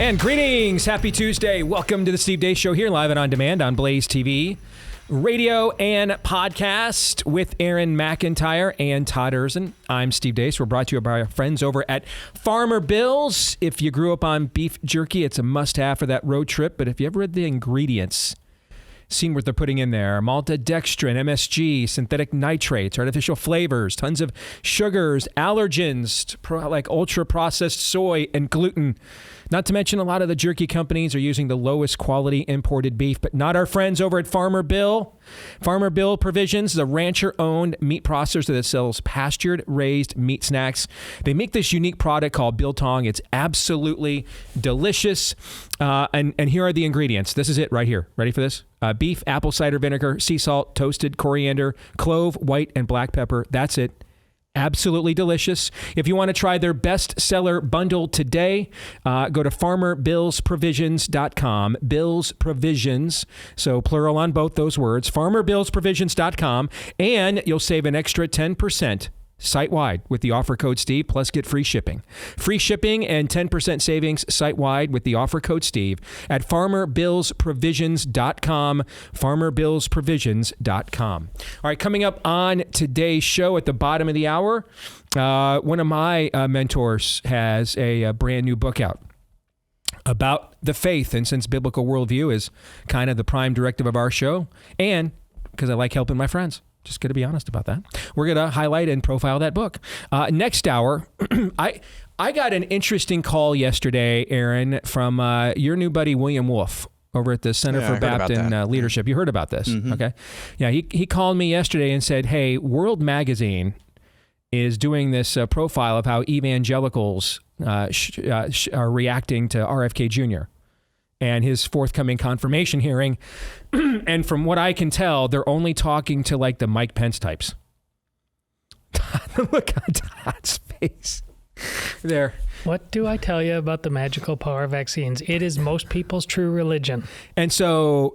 And greetings. Happy Tuesday. Welcome to the Steve Deace Show here live and on demand on Blaze TV, radio, and podcast with Aaron McIntyre and Todd Erzin. I'm Steve Deace. We're brought to you by our friends over at Farmer Bill's. If you grew up on beef jerky, it's a must-have for that road trip. But if you ever read the ingredients, seen what they're putting in there: maltodextrin, MSG, synthetic nitrates, artificial flavors, tons of sugars, allergens, like ultra-processed soy and gluten. Not to mention a lot of the jerky companies are using the lowest quality imported beef, but not our friends over at Farmer Bill. Farmer Bill Provisions is a rancher-owned meat processor that sells pastured-raised meat snacks. They make this unique product called biltong. It's absolutely delicious. And here are the ingredients. This is it right here. Ready for this? Beef, apple cider vinegar, sea salt, toasted coriander, clove, white, and black pepper. That's it. Absolutely delicious. If you want to try their bestseller bundle today, go to farmerbillsprovisions.com. Bill's Provisions, so plural on both those words, farmerbillsprovisions.com, and you'll save an extra 10% site-wide with the offer code Steve, plus get free shipping. Free shipping and 10% savings site-wide with the offer code Steve at farmerbillsprovisions.com, farmerbillsprovisions.com. All right, coming up on today's show at the bottom of the hour, one of my mentors has a brand new book out about the faith. And since biblical worldview is kind of the prime directive of our show, and because I like helping my friends, just going to be honest about that, we're going to highlight and profile that book. Next hour, I got an interesting call yesterday, Aaron, from your new buddy, William Wolf, over at the Center for Baptist Leadership. You heard about this, okay? Yeah, he called me yesterday and said, hey, World Magazine is doing this profile of how evangelicals are reacting to RFK Jr. and his forthcoming confirmation hearing. And from what I can tell, they're only talking to like the Mike Pence types. Look on Todd's face there. What do I tell you about the magical power of vaccines? It is most people's true religion. And so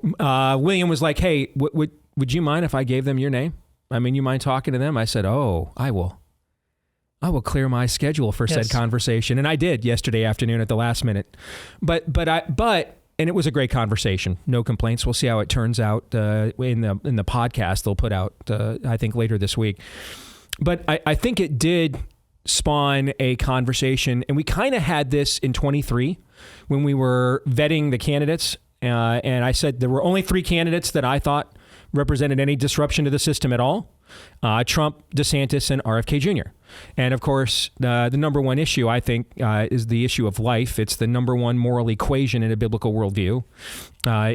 William was like, hey, would you mind if I gave them your name? I mean, you mind talking to them? I said, oh, I will clear my schedule for said conversation. And I did yesterday afternoon at the last minute. And it was a great conversation. No complaints. We'll see how it turns out in the podcast they'll put out, I think, later this week. But I think it did spawn a conversation. And we kind of had this in 23 when we were vetting the candidates. And I said there were only 3 candidates that I thought represented any disruption to the system at all: Trump, DeSantis, and RFK Jr. And of course, the number one issue, I think, is the issue of life. It's the number one moral equation in a biblical worldview,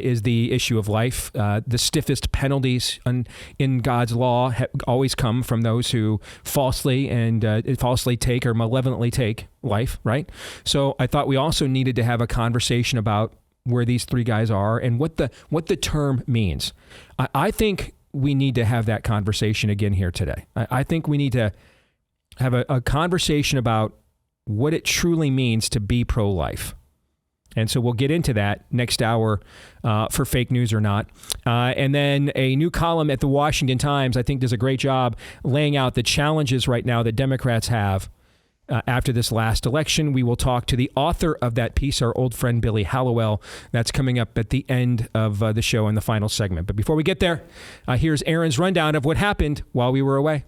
is the issue of life. The stiffest penalties in God's law always come from those who falsely take or malevolently take life, right? So I thought we also needed to have a conversation about where these 3 guys are and what the term means. I think we need to have that conversation again here today. I think we need to have a conversation about what it truly means to be pro-life. And so we'll get into that next hour for fake news or not. And then a new column at the Washington Times, I think, does a great job laying out the challenges right now that Democrats have after this last election. We will talk to the author of that piece, our old friend Billy Hallowell. That's coming up at the end of the show in the final segment. But before we get there, here's Aaron's rundown of what happened while we were away.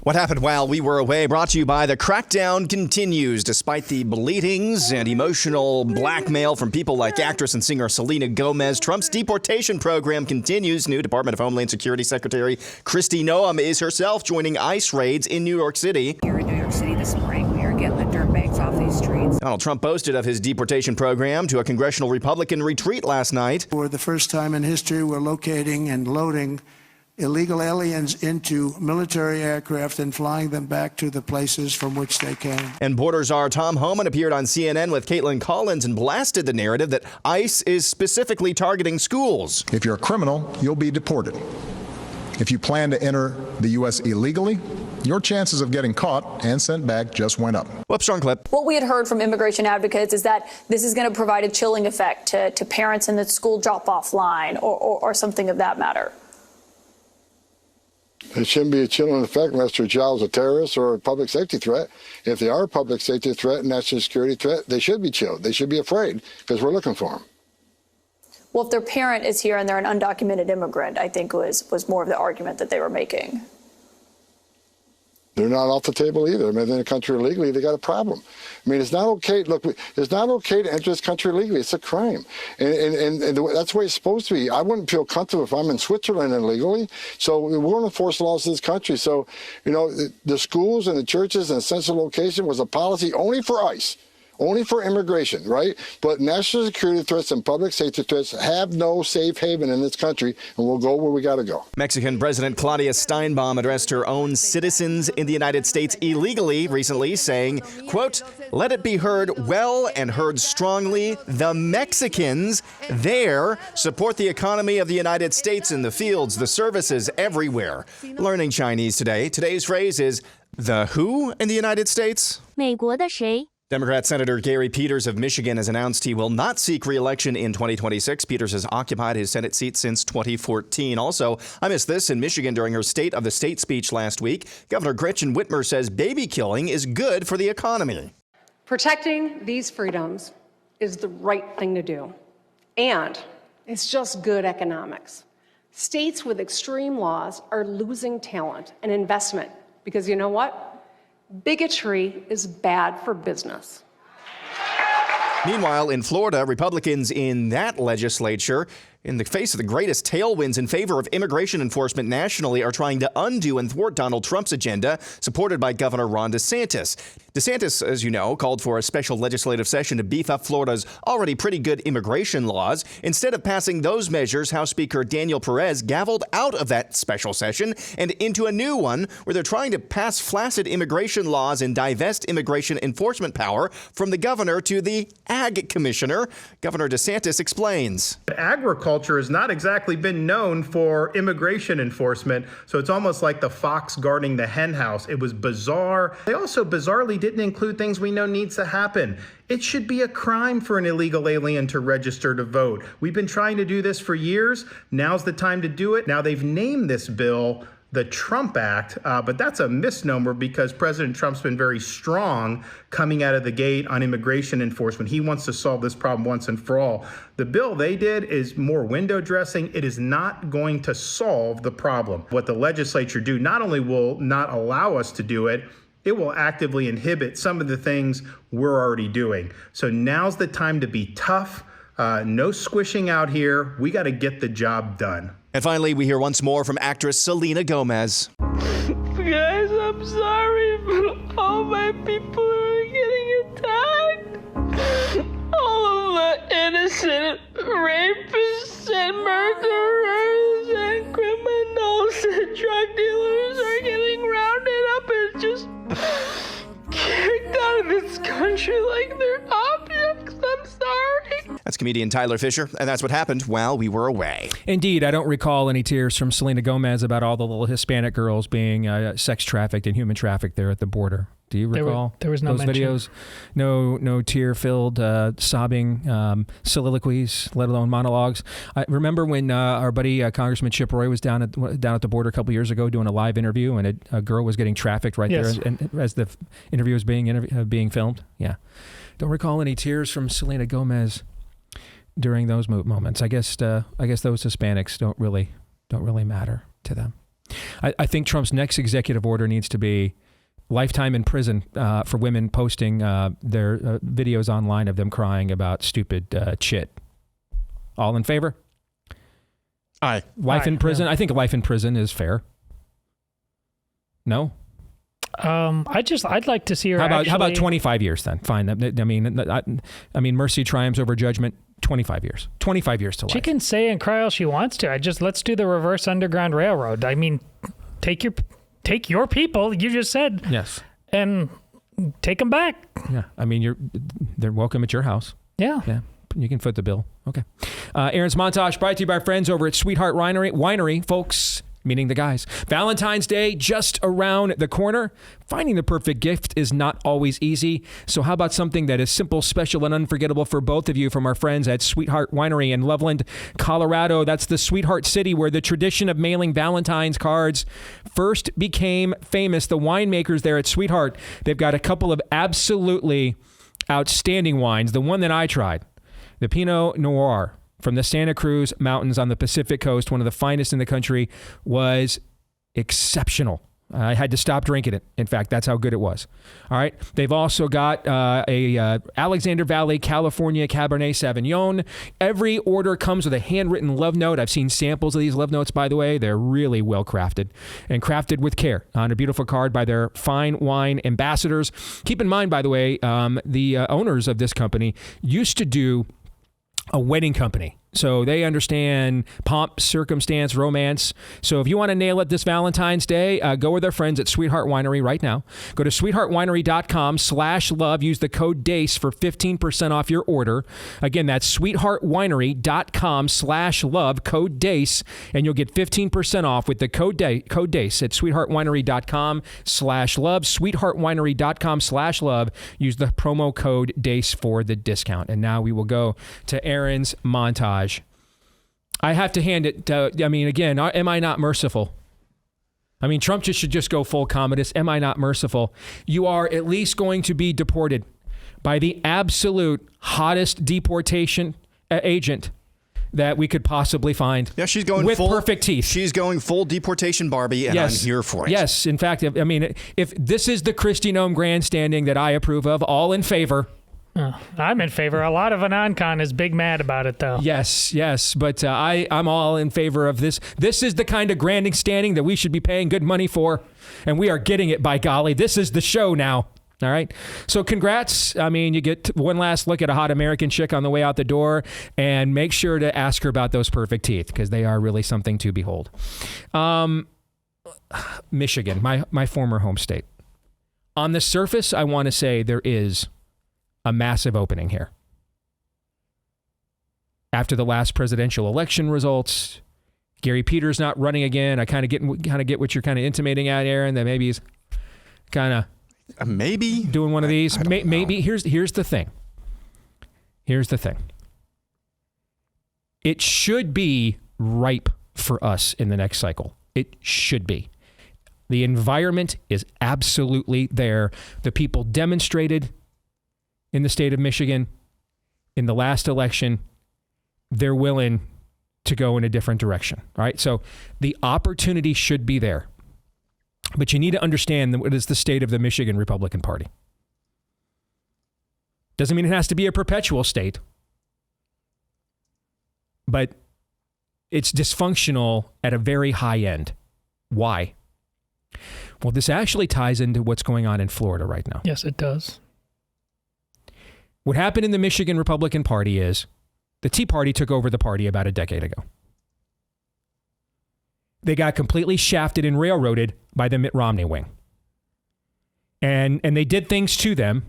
What happened while we were away, brought to you by The Crackdown Continues. Despite the bleedings and emotional blackmail from people like actress and singer Selena Gomez, Trump's deportation program continues. New Department of Homeland Security Secretary Kristi Noem is herself joining ICE raids in New York City. Here in New York City this morning, we are getting the dirtbags off these streets. Donald Trump boasted of his deportation program to a congressional Republican retreat last night. For the first time in history, we're locating and loading illegal aliens into military aircraft and flying them back to the places from which they came. And border czar Tom Homan appeared on CNN with Caitlin Collins and blasted the narrative that ICE is specifically targeting schools. If you're a criminal, you'll be deported. If you plan to enter the U.S. illegally, your chances of getting caught and sent back just went up. Whoops, wrong clip. What we had heard from immigration advocates is that this is going to provide a chilling effect to parents in the school drop-off line or something of that matter. It shouldn't be a chilling effect unless their child's a terrorist or a public safety threat. If they are a public safety threat, national security threat, they should be chilled. They should be afraid because we're looking for them. Well, if their parent is here and they're an undocumented immigrant, I think was more of the argument that they were making. They're not off the table either. I mean, they're in the country illegally, they got a problem. I mean, it's not okay. Look, it's not okay to enter this country illegally. It's a crime. And that's the way it's supposed to be. I wouldn't feel comfortable if I'm in Switzerland illegally. So we're going to enforce laws in this country. So, you know, the schools and the churches and the central location was a policy only for ICE. Only for immigration, right? But national security threats and public safety threats have no safe haven in this country, and we'll go where we got to go. Mexican President Claudia Steinbaum addressed her own citizens in the United States illegally recently, saying, quote, "Let it be heard well and heard strongly, the Mexicans there support the economy of the United States in the fields, the services, everywhere." Learning Chinese today. Today's phrase is the who in the United States? 美国的谁? Democrat Senator Gary Peters of Michigan has announced he will not seek re-election in 2026. Peters has occupied his Senate seat since 2014. Also, I missed this in Michigan during her State of the State speech last week. Governor Gretchen Whitmer says baby killing is good for the economy. Protecting these freedoms is the right thing to do. And it's just good economics. States with extreme laws are losing talent and investment because you know what? Bigotry is bad for business. Meanwhile, in Florida, Republicans in that legislature, in the face of the greatest tailwinds in favor of immigration enforcement nationally, are trying to undo and thwart Donald Trump's agenda, supported by Governor Ron DeSantis. DeSantis, as you know, called for a special legislative session to beef up Florida's already pretty good immigration laws. Instead of passing those measures, House Speaker Daniel Perez gavelled out of that special session and into a new one where they're trying to pass flaccid immigration laws and divest immigration enforcement power from the governor to the Ag Commissioner. Governor DeSantis explains. Agriculture has not exactly been known for immigration enforcement, so it's almost like the fox guarding the hen house. It was bizarre. They also bizarrely didn't include things we know needs to happen. It should be a crime for an illegal alien to register to vote. We've been trying to do this for years. Now's the time to do it. Now they've named this bill the Trump Act, but that's a misnomer because President Trump's been very strong coming out of the gate on immigration enforcement. He wants to solve this problem once and for all. The bill they did is more window dressing. It is not going to solve the problem. What the legislature do not only will not allow us to do it, it will actively inhibit some of the things we're already doing. So now's the time to be tough. No squishing out here. We got to get the job done. And finally, we hear once more from actress Selena Gomez. Guys, I'm sorry, but all my people are getting attacked. All of the innocent rapists and murderers and criminals and drug dealers are getting rounded up and just kicked out of this country like they're objects. I'm sorry. That's comedian Tyler Fisher, and that's what happened while we were away. Indeed, I don't recall any tears from Selena Gomez about all the little Hispanic girls being sex trafficked and human trafficked there at the border. Do you recall there was no those mention. videos? No tear-filled, sobbing soliloquies, let alone monologues. I remember when our buddy Congressman Chip Roy was down at the border a couple years ago doing a live interview, and a girl was getting trafficked right there, and as the interview was being filmed. Yeah, don't recall any tears from Selena Gomez during those moments. I guess those Hispanics don't really matter to them. I think Trump's next executive order needs to be lifetime in prison for women posting their videos online of them crying about stupid shit. All in favor? Aye. Life in prison? Yeah. I think life in prison is fair. No? I'd like to see her. How about 25 years then? Fine. I mean, mercy triumphs over judgment. 25 years. 25 years to life. She can say and cry all she wants to. Let's do the reverse Underground Railroad. I mean, take your people, you just said. Yes. And take them back. Yeah. I mean, they're welcome at your house. Yeah. Yeah. You can foot the bill. Okay. Aaron's Montage brought to you by our friends over at Sweetheart Winery. Folks, meaning the guys. Valentine's Day just around the corner. Finding the perfect gift is not always easy. So how about something that is simple, special, and unforgettable for both of you from our friends at Sweetheart Winery in Loveland, Colorado. That's the Sweetheart City where the tradition of mailing Valentine's cards first became famous. The winemakers there at Sweetheart, they've got a couple of absolutely outstanding wines. The one that I tried, the Pinot Noir from the Santa Cruz Mountains on the Pacific Coast, one of the finest in the country, was exceptional. I had to stop drinking it. In fact, that's how good it was. All right. They've also got a Alexander Valley, California Cabernet Sauvignon. Every order comes with a handwritten love note. I've seen samples of these love notes, by the way. They're really well crafted and crafted with care on a beautiful card by their fine wine ambassadors. Keep in mind, by the way, the owners of this company used to do a wedding company. So they understand pomp, circumstance, romance. So if you want to nail it this Valentine's Day, go with our friends at Sweetheart Winery right now. Go to sweetheartwinery.com/love. Use the code DACE for 15% off your order. Again, that's sweetheartwinery.com/love, code DACE, and you'll get 15% off with the code DACE at sweetheartwinery.com/love, sweetheartwinery.com/love. Use the promo code DACE for the discount. And now we will go to Aaron's montage. I have to hand it to, again, am I not merciful? Trump should just go full Commodus. Am I not merciful? You are at least going to be deported by the absolute hottest deportation agent that we could possibly find. Yeah, she's going with full, perfect teeth. She's going full deportation Barbie, and yes. I'm here for it. Yes. In fact, if this is the Kristi Noem grandstanding that I approve of, all in favor. I'm in favor. A lot of Anoncon is big mad about it, though. Yes. But I'm all in favor of this. This is the kind of grandstanding that we should be paying good money for, and we are getting it, by golly. This is the show now. All right. So congrats. You get one last look at a hot American chick on the way out the door, and make sure to ask her about those perfect teeth, because they are really something to behold. Michigan, my former home state. On the surface, I want to say there is a massive opening here. After the last presidential election results, Gary Peters not running again. I kind of get what you're kind of intimating at, Aaron, that maybe he's kind of maybe doing one of these. Maybe here's the thing. Here's the thing. It should be ripe for us in the next cycle. It should be. The environment is absolutely there. The people demonstrated in the state of Michigan in the last election. They're willing to go in a different direction. All right. So the opportunity should be there. But you need to understand what is the state of the Michigan Republican Party. Doesn't mean it has to be a perpetual state, but it's dysfunctional at a very high end. Why? Well, this actually ties into what's going on in Florida right now. Yes, it does. What happened in the Michigan Republican Party is the Tea Party took over the party about a decade ago. They got completely shafted and railroaded by the Mitt Romney wing. And they did things to them,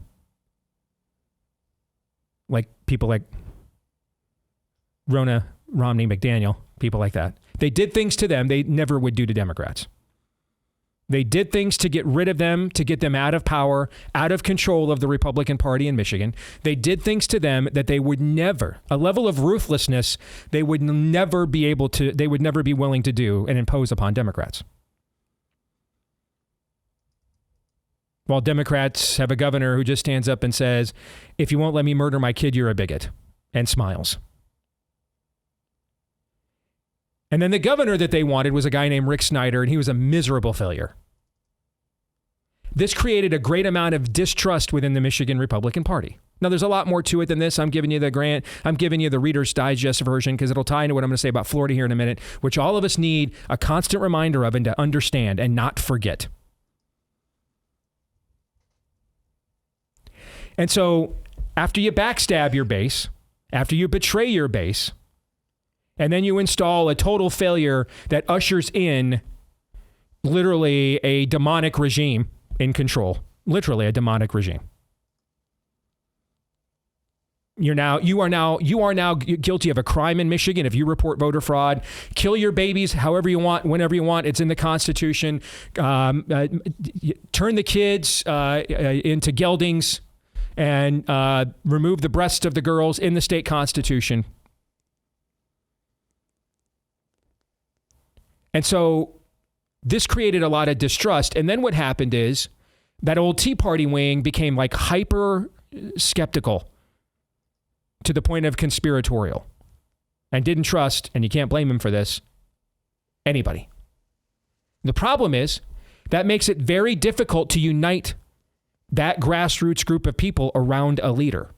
like people like Ronna Romney McDaniel, people like that. They did things to them they never would do to Democrats. They did things to get rid of them, to get them out of power, out of control of the Republican Party in Michigan. They did things to them that they would never, a level of ruthlessness they would never be able to, they would never be willing to do and impose upon Democrats. While Democrats have a governor who just stands up and says, if you won't let me murder my kid, you're a bigot, and smiles. And then the governor that they wanted was a guy named Rick Snyder, and he was a miserable failure. This created a great amount of distrust within the Michigan Republican Party. Now, there's a lot more to it than this. I'm giving you the Reader's Digest version because it'll tie into what I'm going to say about Florida here in a minute, which all of us need a constant reminder of and to understand and not forget. And so after you backstab your base, after you betray your base, and then you install a total failure that ushers in literally a demonic regime in control. Literally a demonic regime. You are now guilty of a crime in Michigan if you report voter fraud. Kill your babies however you want, whenever you want. It's in the Constitution. Turn the kids into geldings and remove the breasts of the girls in the state constitution. And so this created a lot of distrust. And then what happened is that old Tea Party wing became like hyper skeptical to the point of conspiratorial and didn't trust, and you can't blame him for this, anybody. The problem is that makes it very difficult to unite that grassroots group of people around a leader.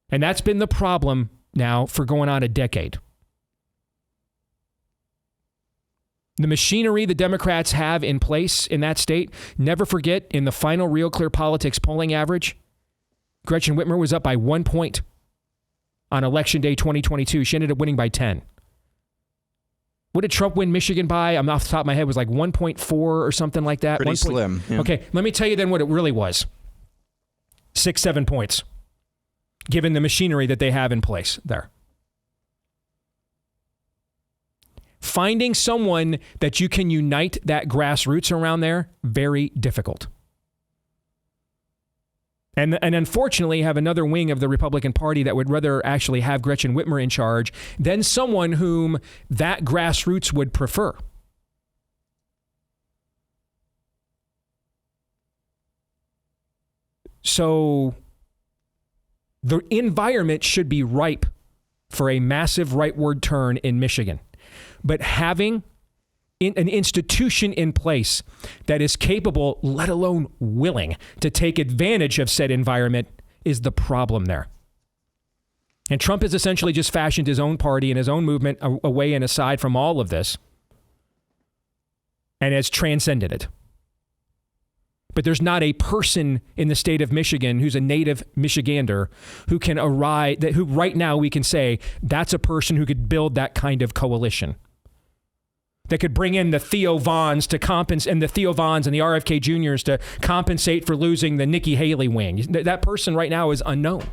And that's been the problem now for going on a decade. The machinery the Democrats have in place in that state, never forget, in the final Real Clear Politics polling average, Gretchen Whitmer was up by 1 point on Election Day 2022. She ended up winning by 10. What did Trump win Michigan by? I'm off the top of my head. It was like 1.4 or something like that. Pretty slim. Yeah. Okay, let me tell you then what it really was. 6-7 points, given the machinery that they have in place there. Finding someone that you can unite that grassroots around there, very difficult. And unfortunately have another wing of the Republican Party that would rather actually have Gretchen Whitmer in charge than someone whom that grassroots would prefer. So the environment should be ripe for a massive rightward turn in Michigan. But having an institution in place that is capable, let alone willing, to take advantage of said environment is the problem there. And Trump has essentially just fashioned his own party and his own movement away and aside from all of this and has transcended it. But there's not a person in the state of Michigan who's a native Michigander who can arrive, who right now we can say that's a person who could build that kind of coalition. That could bring in the Theo Vaughns to compensate, and the Theo Vaughns and the RFK Juniors to compensate for losing the Nikki Haley wing. That person right now is unknown.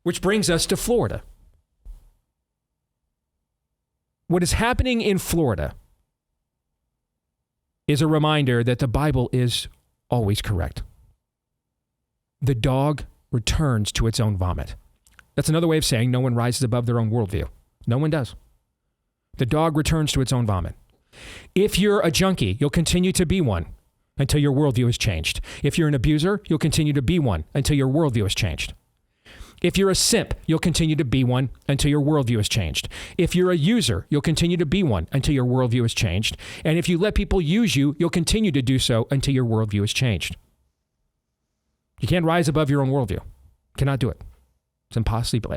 Which brings us to Florida. What is happening in Florida is a reminder that the Bible is always correct. The dog returns to its own vomit. That's another way of saying no one rises above their own worldview. No one does. The dog returns to its own vomit. If you're a junkie, you'll continue to be one until your worldview is changed. If you're an abuser, you'll continue to be one until your worldview is changed. If you're a simp, you'll continue to be one until your worldview is changed. If you're a user, you'll continue to be one until your worldview is changed. And if you let people use you, you'll continue to do so until your worldview is changed. You can't rise above your own worldview. Cannot do it. It's impossible.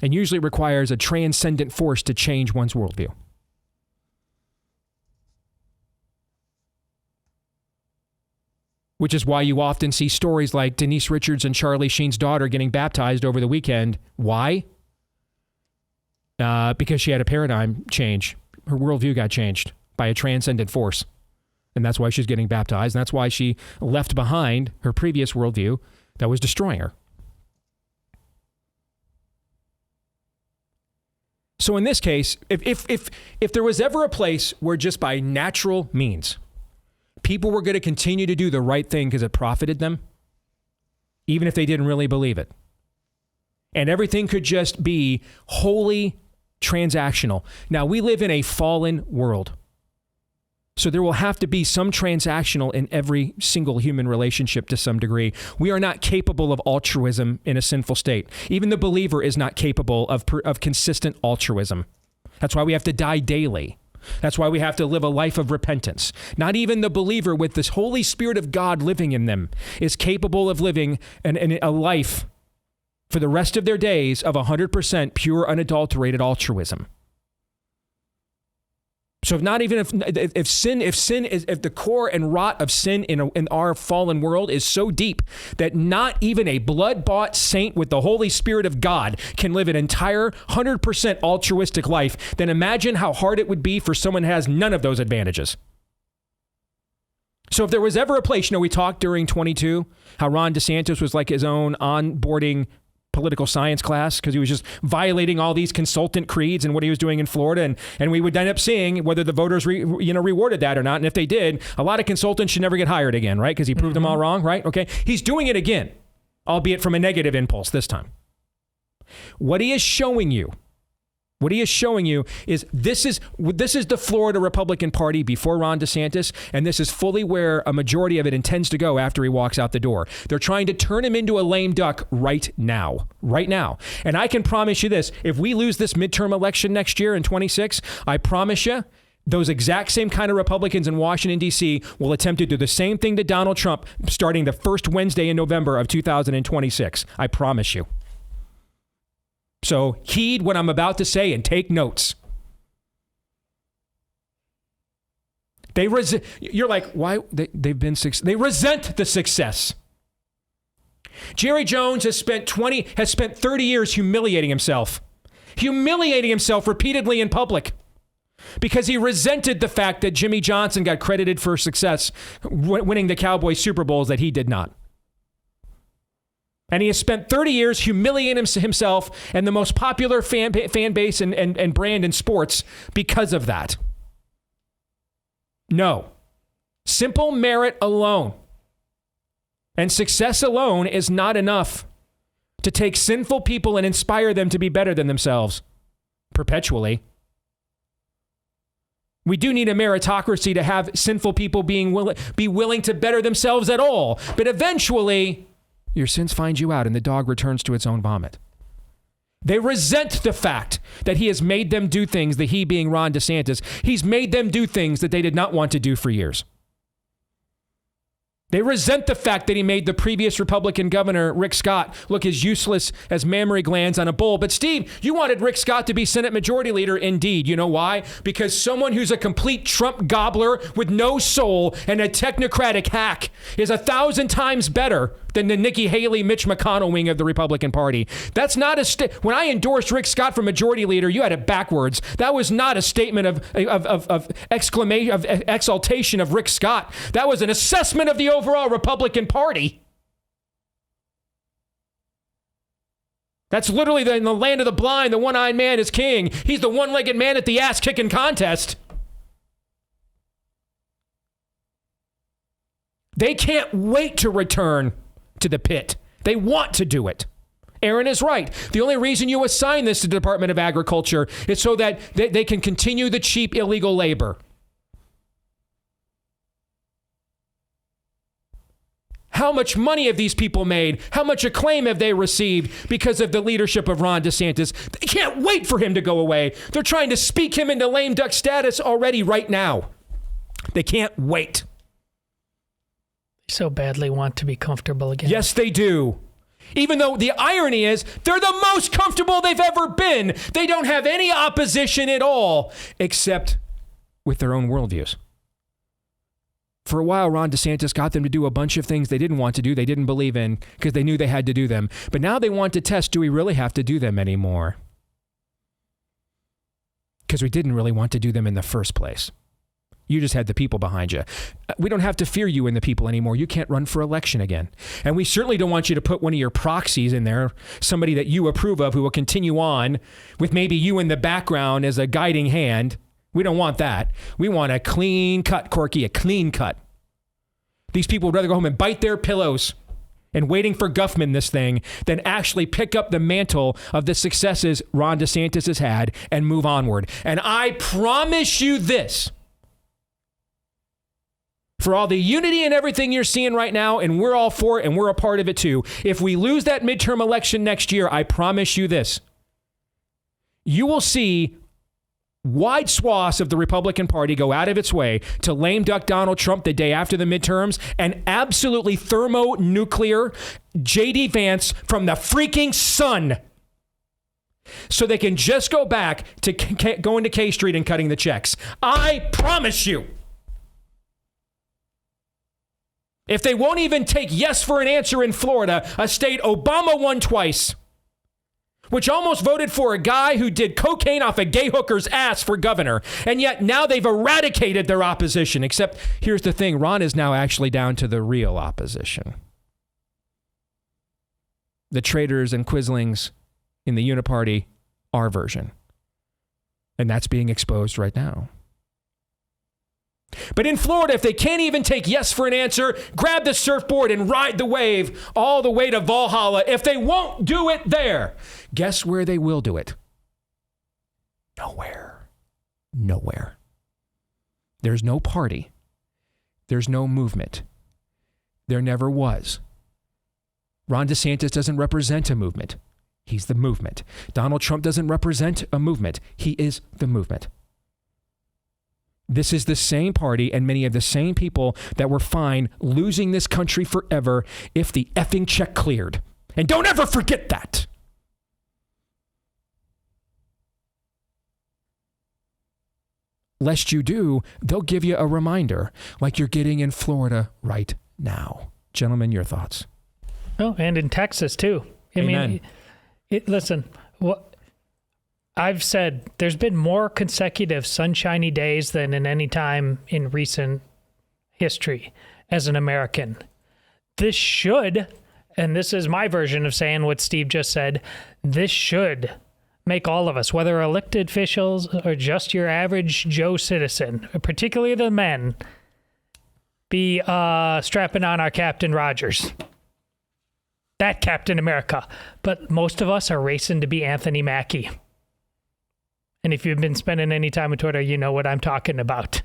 And usually requires a transcendent force to change one's worldview. Which is why you often see stories like Denise Richards and Charlie Sheen's daughter getting baptized over the weekend. Why? Because she had a paradigm change. Her worldview got changed by a transcendent force. And that's why she's getting baptized. And that's why she left behind her previous worldview that was destroying her. So in this case, if there was ever a place where just by natural means, people were going to continue to do the right thing because it profited them, even if they didn't really believe it, and everything could just be wholly transactional. Now, we live in a fallen world, so there will have to be some transactional in every single human relationship to some degree. We are not capable of altruism in a sinful state. Even the believer is not capable of consistent altruism. That's why we have to die daily. That's why we have to live a life of repentance. Not even the believer with this Holy Spirit of God living in them is capable of living a life for the rest of their days of 100% pure, unadulterated altruism. So if the core and rot of sin in our fallen world is so deep that not even a blood-bought saint with the Holy Spirit of God can live an entire 100% altruistic life, then imagine how hard it would be for someone who has none of those advantages. So if there was ever a place, we talked during 22, how Ron DeSantis was like his own onboarding political science class because he was just violating all these consultant creeds and what he was doing in Florida. And we would end up seeing whether the voters rewarded that or not. And if they did, a lot of consultants should never get hired again, right? Because he proved them all wrong, right? Okay. He's doing it again, albeit from a negative impulse this time. What he is showing you is this is the Florida Republican Party before Ron DeSantis, and this is fully where a majority of it intends to go after he walks out the door. They're trying to turn him into a lame duck right now. And I can promise you this, if we lose this midterm election next year in 26, I promise you, those exact same kind of Republicans in Washington, D.C. will attempt to do the same thing to Donald Trump starting the first Wednesday in November of 2026. I promise you. So heed what I'm about to say and take notes. You're like, why? They resent the success. Jerry Jones has spent 30 years humiliating himself repeatedly in public because he resented the fact that Jimmy Johnson got credited for success winning the Cowboys Super Bowls that he did not. And he has spent 30 years humiliating himself and the most popular fan base and brand in sports because of that. No. Simple merit alone and success alone is not enough to take sinful people and inspire them to be better than themselves perpetually. We do need a meritocracy to have sinful people be willing to better themselves at all. But eventually, your sins find you out and the dog returns to its own vomit. They resent the fact that he has made them do things, that he being Ron DeSantis, he's made them do things that they did not want to do for years. They resent the fact that he made the previous Republican governor, Rick Scott, look as useless as mammary glands on a bowl. But Steve, you wanted Rick Scott to be Senate Majority Leader. Indeed. You know why? Because someone who's a complete Trump gobbler with no soul and a technocratic hack is 1,000 times better than the Nikki Haley, Mitch McConnell wing of the Republican Party. That's not when I endorsed Rick Scott for Majority Leader, you had it backwards. That was not a statement of exaltation of Rick Scott. That was an assessment of the overall Republican Party. That's literally in the land of the blind, the one-eyed man is king. He's the one-legged man at the ass-kicking contest. They can't wait to return to the pit. They want to do it. Aaron is right. The only reason you assign this to the Department of Agriculture is so that they can continue the cheap illegal labor. How much money have these people made? How much acclaim have they received because of the leadership of Ron DeSantis? They can't wait for him to go away. They're trying to speak him into lame duck status already right now. They can't wait. So badly want to be comfortable again. Yes, they do. Even though the irony is they're the most comfortable they've ever been. They don't have any opposition at all, except with their own worldviews. For a while, Ron DeSantis got them to do a bunch of things they didn't want to do, they didn't believe in, because they knew they had to do them. But now they want to test, do we really have to do them anymore? Because we didn't really want to do them in the first place. You just had the people behind you. We don't have to fear you and the people anymore. You can't run for election again. And we certainly don't want you to put one of your proxies in there, somebody that you approve of who will continue on with maybe you in the background as a guiding hand. We don't want that. We want a clean cut, Corky, a clean cut. These people would rather go home and bite their pillows and waiting for Guffman this thing than actually pick up the mantle of the successes Ron DeSantis has had and move onward. And I promise you this. For all the unity and everything you're seeing right now, and we're all for it, and we're a part of it too. If we lose that midterm election next year, I promise you this. You will see wide swaths of the Republican Party go out of its way to lame duck Donald Trump the day after the midterms and absolutely thermonuclear J.D. Vance from the freaking sun. so they can just go back to going to K Street and cutting the checks. I promise you. If they won't even take yes for an answer in Florida, a state Obama won twice, which almost voted for a guy who did cocaine off a gay hooker's ass for governor, and yet now they've eradicated their opposition. Except here's the thing, Ron is now actually down to the real opposition. The traitors and quislings in the uniparty, our version. And that's being exposed right now. But in Florida, if they can't even take yes for an answer, grab the surfboard and ride the wave all the way to Valhalla. If they won't do it there, guess where they will do it? Nowhere. Nowhere. There's no party. There's no movement. There never was. Ron DeSantis doesn't represent a movement. He's the movement. Donald Trump doesn't represent a movement. He is the movement. This is the same party and many of the same people that were fine losing this country forever if the effing check cleared. And don't ever forget that. Lest you do, they'll give you a reminder like you're getting in Florida right now. Gentlemen, your thoughts. Oh, and in Texas, too. Amen. Listen, what I've said, there's been more consecutive sunshiny days than in any time in recent history as an American. This should, and this is my version of saying what Steve just said, this should make all of us, whether elected officials or just your average Joe citizen, particularly the men, be strapping on our Captain Rogers. That Captain America. But most of us are racing to be Anthony Mackie. And if you've been spending any time on Twitter, you know what I'm talking about.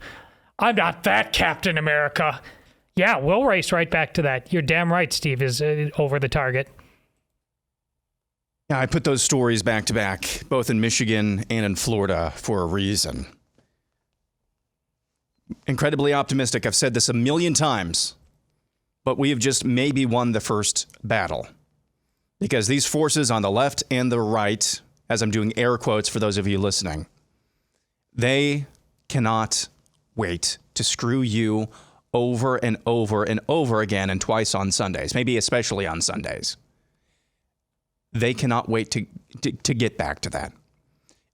I'm not that Captain America. Yeah, we'll race right back to that. You're damn right, Steve is over the target. Yeah, I put those stories back to back, both in Michigan and in Florida, for a reason. Incredibly optimistic. I've said this a million times, but we have just maybe won the first battle. Because these forces on the left and the right, as I'm doing air quotes for those of you listening, they cannot wait to screw you over and over and over again and twice on Sundays, maybe especially on Sundays. They cannot wait to get back to that.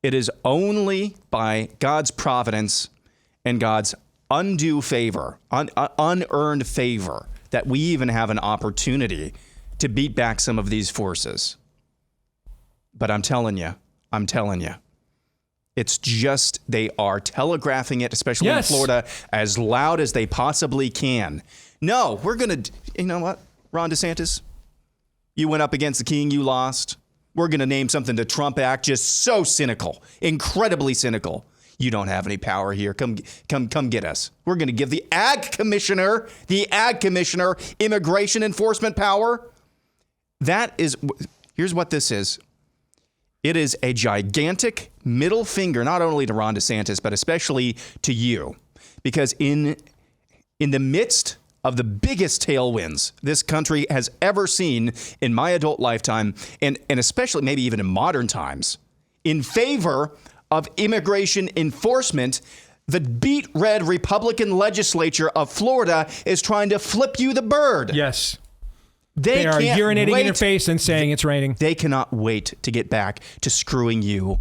It is only by God's providence and God's undue favor, unearned favor, that we even have an opportunity to beat back some of these forces. But I'm telling you, it's just they are telegraphing it, especially in Florida, as loud as they possibly can. No, we're going to, you know what, Ron DeSantis? You went up against the king, you lost. We're going to name something the Trump Act, just so cynical, incredibly cynical. You don't have any power here. Come get us. We're going to give the ag commissioner, immigration enforcement power. Here's what this is. It is a gigantic middle finger, not only to Ron DeSantis, but especially to you. Because in the midst of the biggest tailwinds this country has ever seen in my adult lifetime, and especially maybe even in modern times, in favor of immigration enforcement, the beet red Republican legislature of Florida is trying to flip you the bird. Yes. They are urinating in your face and saying it's raining. They cannot wait to get back to screwing you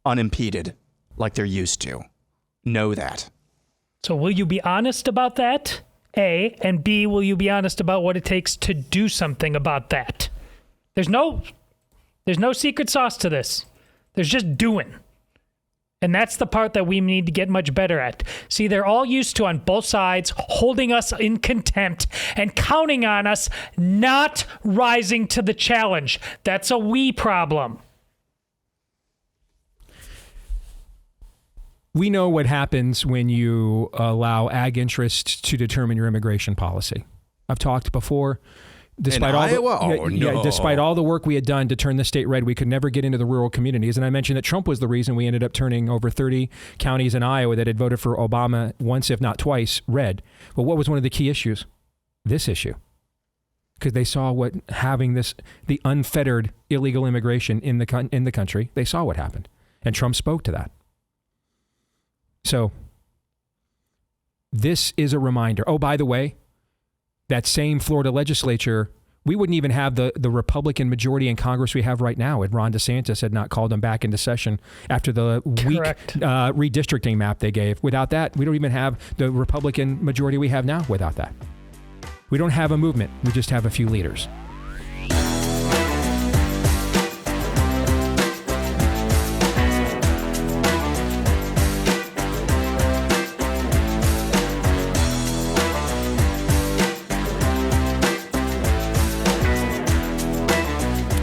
unimpeded like they're used to. Know that. So will you be honest about that? A, and B, will you be honest about what it takes to do something about that? There's no secret sauce to this. There's just doing. And that's the part that we need to get much better at. See, they're all used to, on both sides, holding us in contempt and counting on us not rising to the challenge. That's a we problem. We know what happens when you allow ag interests to determine your immigration policy. I've talked before. Despite all the work we had done to turn the state red, we could never get into the rural communities. And I mentioned that Trump was the reason we ended up turning over 30 counties in Iowa that had voted for Obama once, if not twice, red. Well, what was one of the key issues? This issue. because they saw what having the unfettered illegal immigration in the country, they saw what happened. And Trump spoke to that. So this is a reminder. Oh, by the way, that same Florida legislature, we wouldn't even have the Republican majority in Congress we have right now if Ron DeSantis had not called them back into session after the weak redistricting map they gave. Without that, we don't even have the Republican majority we have now without that. We don't have a movement. We just have a few leaders.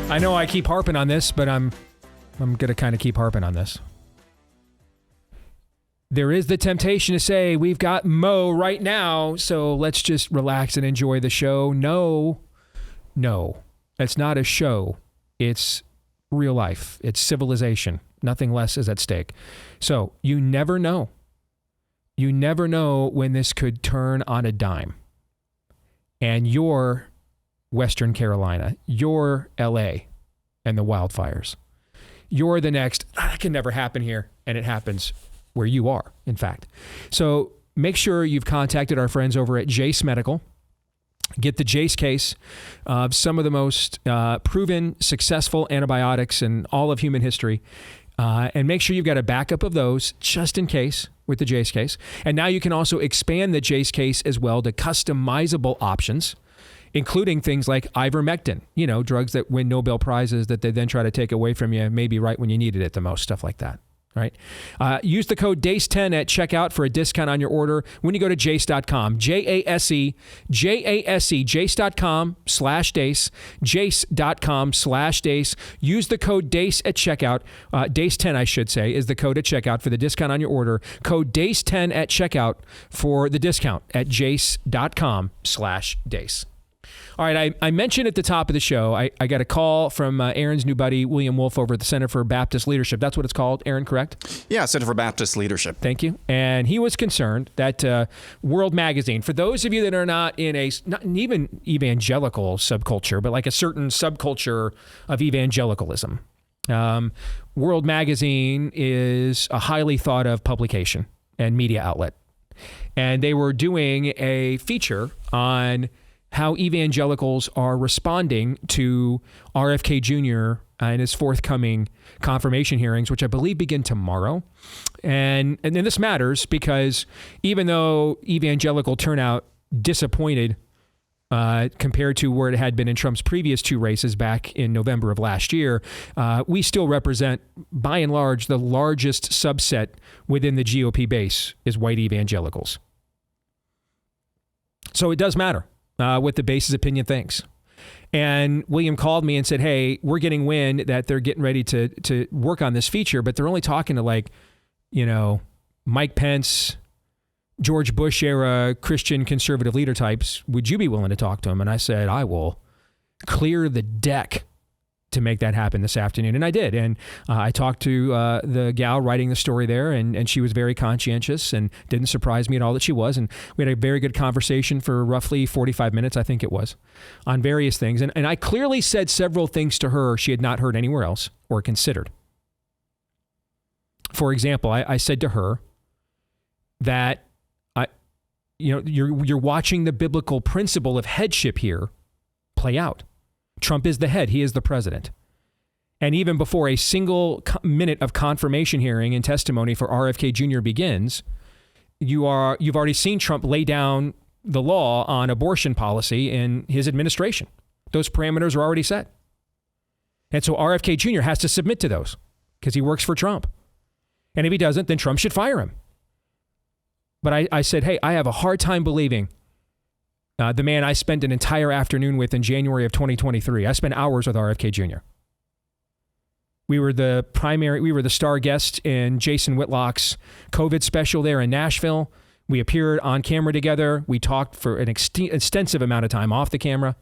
I know I keep harping on this, but I'm going to kind of keep harping on this. There is the temptation to say, we've got Mo right now, so let's just relax and enjoy the show. No, it's not a show. It's real life. It's civilization. Nothing less is at stake. So you never know. You never know when this could turn on a dime. And your Western Carolina, you're LA and the wildfires. You're the next, that can never happen here. And it happens where you are, in fact. So make sure you've contacted our friends over at Jace Medical. Get the Jace case of some of the most proven, successful antibiotics in all of human history. And make sure you've got a backup of those just in case with the Jace case. And now you can also expand the Jace case as well to customizable options, including things like ivermectin, drugs that win Nobel Prizes that they then try to take away from you, maybe right when you needed it the most, stuff like that. Right? Use the code DACE10 at checkout for a discount on your order when you go to jace.com. Jase, jace.com/DACE, jace.com/DACE. Use the code DACE at checkout. DACE10, I should say, is the code at checkout for the discount on your order. Code DACE10 at checkout for the discount at jace.com/DACE. All right, I mentioned at the top of the show, I got a call from Aaron's new buddy, William Wolf, over at the Center for Baptist Leadership. That's what it's called, Aaron, correct? Yeah, Center for Baptist Leadership. Thank you. And he was concerned that World Magazine, for those of you that are not in not even evangelical subculture, but like a certain subculture of evangelicalism, World Magazine is a highly thought of publication and media outlet. And they were doing a feature on how evangelicals are responding to RFK Jr. And his forthcoming confirmation hearings, which I believe begin tomorrow. And then this matters because even though evangelical turnout disappointed compared to where it had been in Trump's previous two races back in November of last year, we still represent, by and large, the largest subset within the GOP base is white evangelicals. So it does matter what the base's opinion thinks. And William called me and said, hey, we're getting wind that they're getting ready to work on this feature, but they're only talking to Mike Pence, George Bush era Christian conservative leader types. Would you be willing to talk to him? And I said, I will clear the deck to make that happen this afternoon. And I did. And I talked to the gal writing the story there, and she was very conscientious and didn't surprise me at all that she was. And we had a very good conversation for roughly 45 minutes, I think it was, on various things. And I clearly said several things to her she had not heard anywhere else or considered. For example, I said to her that you're watching the biblical principle of headship here play out. Trump is the head. He is the president. And even before a single minute of confirmation hearing and testimony for RFK Jr. begins, you've already seen Trump lay down the law on abortion policy in his administration. Those parameters are already set. And so RFK Jr. has to submit to those because he works for Trump. And if he doesn't, then Trump should fire him. But I said, hey, I have a hard time believing the man I spent an entire afternoon with in January of 2023. I spent hours with RFK Jr. We were the star guest in Jason Whitlock's COVID special there in Nashville. We appeared on camera together. We talked for an extensive amount of time off the camera.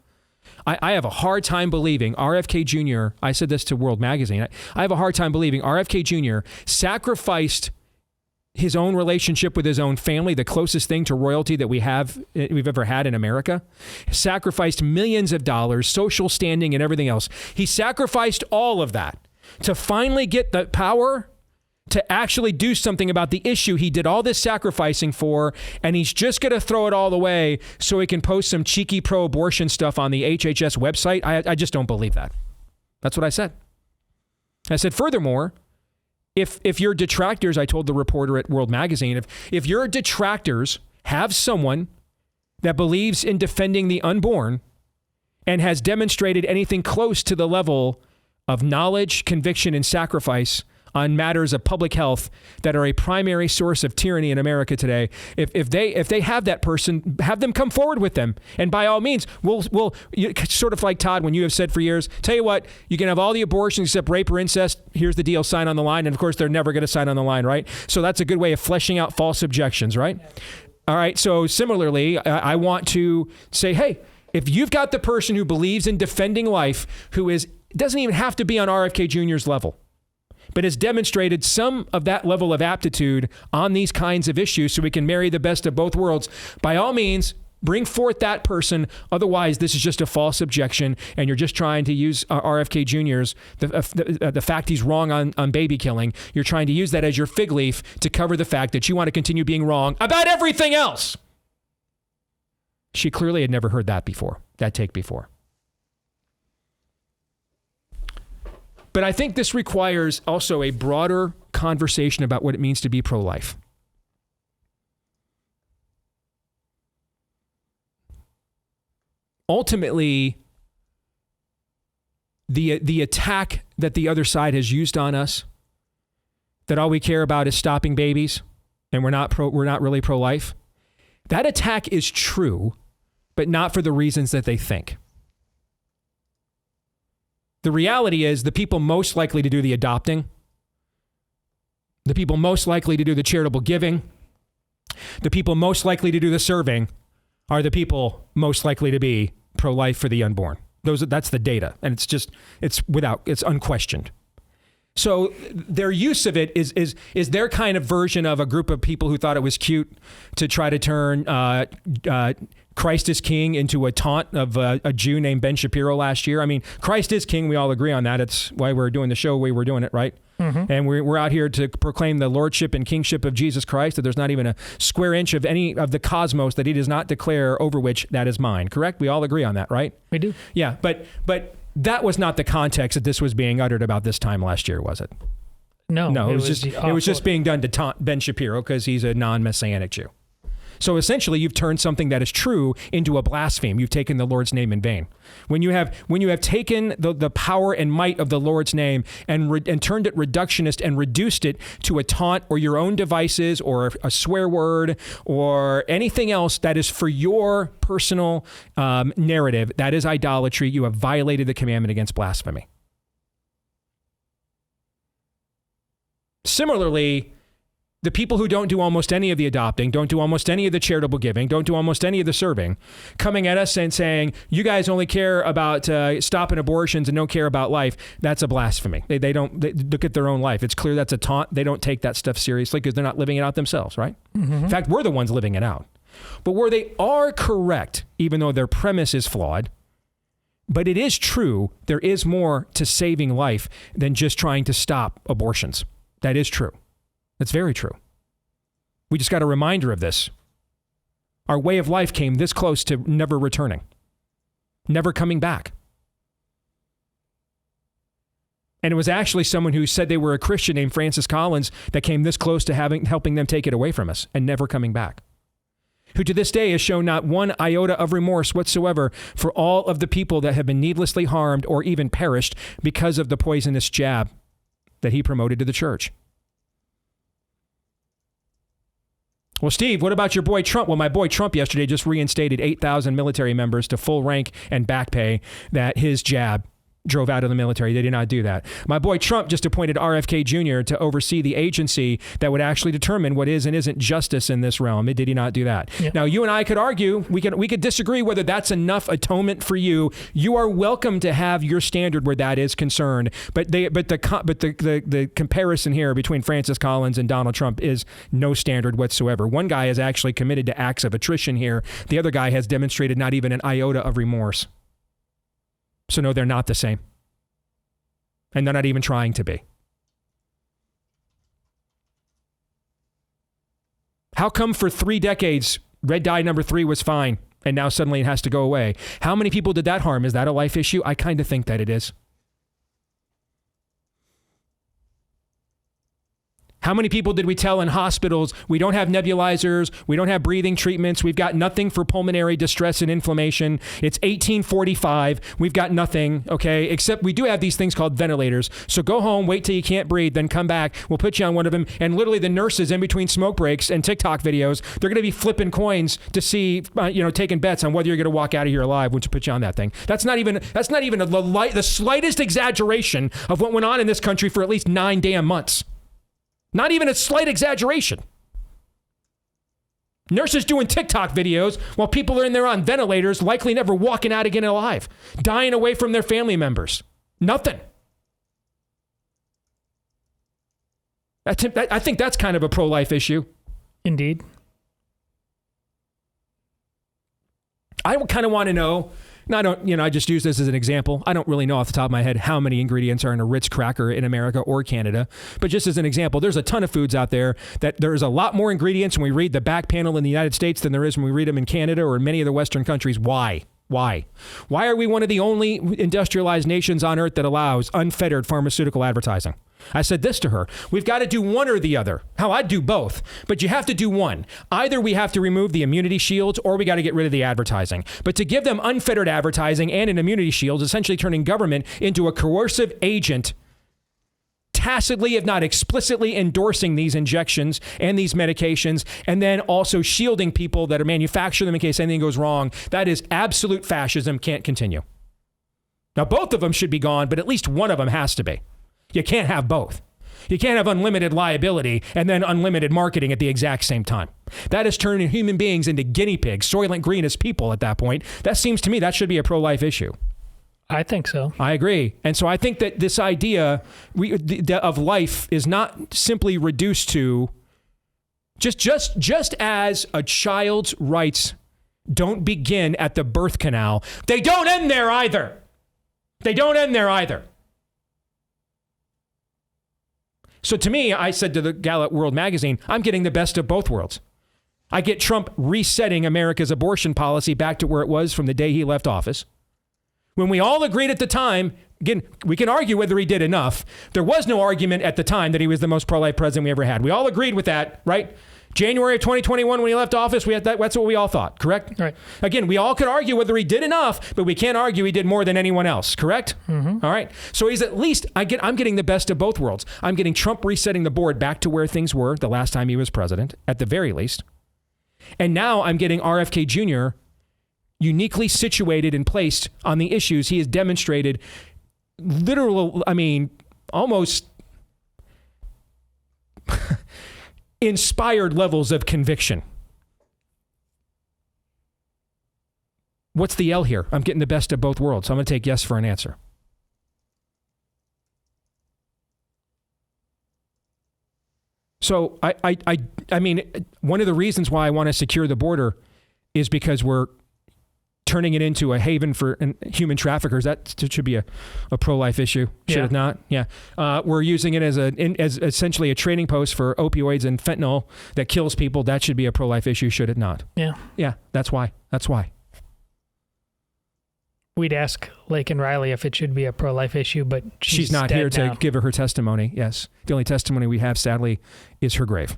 I have a hard time believing RFK Jr., I said this to World Magazine, I have a hard time believing RFK Jr. sacrificed his own relationship with his own family, the closest thing to royalty that we've ever had in America, sacrificed millions of dollars, social standing and everything else. He sacrificed all of that to finally get the power to actually do something about the issue he did all this sacrificing for, and he's just going to throw it all away so he can post some cheeky pro-abortion stuff on the HHS website. I just don't believe that. That's what I said. I said, furthermore, if your detractors, I told the reporter at World Magazine, if your detractors have someone that believes in defending the unborn and has demonstrated anything close to the level of knowledge, conviction, and sacrifice on matters of public health that are a primary source of tyranny in America today, if they have that person, have them come forward with them. And by all means, we'll sort of like Todd, when you have said for years, tell you what, you can have all the abortions except rape or incest. Here's the deal, sign on the line. And of course, they're never going to sign on the line, right? So that's a good way of fleshing out false objections, right? All right. So similarly, I want to say, hey, if you've got the person who believes in defending life, doesn't even have to be on RFK Jr.'s level, but has demonstrated some of that level of aptitude on these kinds of issues so we can marry the best of both worlds, by all means, bring forth that person. Otherwise, this is just a false objection, and you're just trying to use RFK Jr.'s, the fact he's wrong on baby killing. You're trying to use that as your fig leaf to cover the fact that you want to continue being wrong about everything else. She clearly had never heard that take before. But I think this requires also a broader conversation about what it means to be pro-life. Ultimately, the attack that the other side has used on us, that all we care about is stopping babies, and we're not really pro-life, that attack is true, but not for the reasons that they think. The reality is the people most likely to do the adopting, the people most likely to do the charitable giving, the people most likely to do the serving are the people most likely to be pro-life for the unborn. That's the data. And it's unquestioned. So their use of it is their kind of version of a group of people who thought it was cute to try to turn Christ is King into a taunt of a Jew named Ben Shapiro last year. I mean, Christ is King. We all agree on that. It's why we're doing the show the way we're doing it, right? Mm-hmm. And we're out here to proclaim the lordship and kingship of Jesus Christ, that there's not even a square inch of any of the cosmos that he does not declare over which that is mine. Correct? We all agree on that, right? We do. Yeah, but that was not the context that this was being uttered about this time last year, was it? No, it was just being done to taunt Ben Shapiro because he's a non-messianic Jew. So essentially, you've turned something that is true into a blaspheme. You've taken the Lord's name in vain. When you have taken the power and might of the Lord's name and turned it reductionist and reduced it to a taunt or your own devices or a swear word or anything else that is for your personal narrative, that is idolatry. You have violated the commandment against blasphemy. Similarly, the people who don't do almost any of the adopting, don't do almost any of the charitable giving, don't do almost any of the serving, coming at us and saying, you guys only care about stopping abortions and don't care about life, that's a blasphemy. They look at their own life. It's clear that's a taunt. They don't take that stuff seriously because they're not living it out themselves, right? Mm-hmm. In fact, we're the ones living it out. But where they are correct, even though their premise is flawed, but it is true, there is more to saving life than just trying to stop abortions. That is true. That's very true. We just got a reminder of this. Our way of life came this close to never returning, never coming back. And it was actually someone who said they were a Christian named Francis Collins that came this close to helping them take it away from us and never coming back. Who to this day has shown not one iota of remorse whatsoever for all of the people that have been needlessly harmed or even perished because of the poisonous jab that he promoted to the church. Well, Steve, what about your boy Trump? Well, my boy Trump yesterday just reinstated 8,000 military members to full rank and back pay that his jab drove out of the military. They did not do that. My boy Trump just appointed RFK Jr. to oversee the agency that would actually determine what is and isn't justice in this realm. Did he not do that? Yeah. Now, you and I could argue, we could disagree whether that's enough atonement for you. You are welcome to have your standard where that is concerned. But the comparison here between Francis Collins and Donald Trump is no standard whatsoever. One guy is actually committed to acts of attrition here. The other guy has demonstrated not even an iota of remorse. So no, they're not the same. And they're not even trying to be. How come for 3 decades, red dye number 3 was fine, and now suddenly it has to go away? How many people did that harm? Is that a life issue? I kind of think that it is. How many people did we tell in hospitals, we don't have nebulizers, we don't have breathing treatments, we've got nothing for pulmonary distress and inflammation. It's 1845, we've got nothing, okay, except we do have these things called ventilators. So go home, wait till you can't breathe, then come back, we'll put you on one of them. And literally the nurses in between smoke breaks and TikTok videos, they're going to be flipping coins to see, taking bets on whether you're going to walk out of here alive once you put you on that thing. That's not even the slightest exaggeration of what went on in this country for at least 9 damn months. Not even a slight exaggeration. Nurses doing TikTok videos while people are in there on ventilators, likely never walking out again alive, dying away from their family members. Nothing. I think that's kind of a pro-life issue. Indeed. I kind of want to know, and I don't, I just use this as an example. I don't really know off the top of my head how many ingredients are in a Ritz cracker in America or Canada. But just as an example, there's a ton of foods out there that there's a lot more ingredients when we read the back panel in the United States than there is when we read them in Canada or in many of the Western countries. Why? Why are we one of the only industrialized nations on earth that allows unfettered pharmaceutical advertising? I said this to her. We've got to do one or the other. Hell, I'd do both, but you have to do one. Either we have to remove the immunity shields or we got to get rid of the advertising. But to give them unfettered advertising and an immunity shield, essentially turning government into a coercive agent, tacitly, if not explicitly, endorsing these injections and these medications, and then also shielding people that are manufacturing them in case anything goes wrong, that is absolute fascism. Can't continue. Now, both of them should be gone, but at least one of them has to be. You can't have both. You can't have unlimited liability and then unlimited marketing at the exact same time. That is turning human beings into guinea pigs, Soylent Green as people at that point. That seems to me that should be a pro-life issue. I think so. I agree. And so I think that this idea of life is not simply reduced to just as a child's rights don't begin at the birth canal, they don't end there either. They don't end there either. So to me, I said to the gal at World Magazine, I'm getting the best of both worlds. I get Trump resetting America's abortion policy back to where it was from the day he left office. When we all agreed at the time, again, we can argue whether he did enough. There was no argument at the time that he was the most pro-life president we ever had. We all agreed with that, right? January of 2021, when he left office, that's what we all thought, correct? Right. Again, we all could argue whether he did enough, but we can't argue he did more than anyone else, correct? Mm-hmm. All right. So he's at least, I'm getting the best of both worlds. I'm getting Trump resetting the board back to where things were the last time he was president, at the very least. And now I'm getting RFK Jr. uniquely situated and placed on the issues he has demonstrated almost inspired levels of conviction. What's the L here? I'm getting the best of both worlds. So I'm going to take yes for an answer. So I mean, one of the reasons why I want to secure the border is because we're turning it into a haven for human traffickers. That should be a pro-life issue, should it not? Yeah. We're using it as essentially a trading post for opioids and fentanyl that kills people. That should be a pro-life issue, should it not? Yeah. Yeah, that's why. We'd ask Lake and Riley if it should be a pro-life issue, but she's not here now. to give her testimony. Yes. The only testimony we have, sadly, is her grave.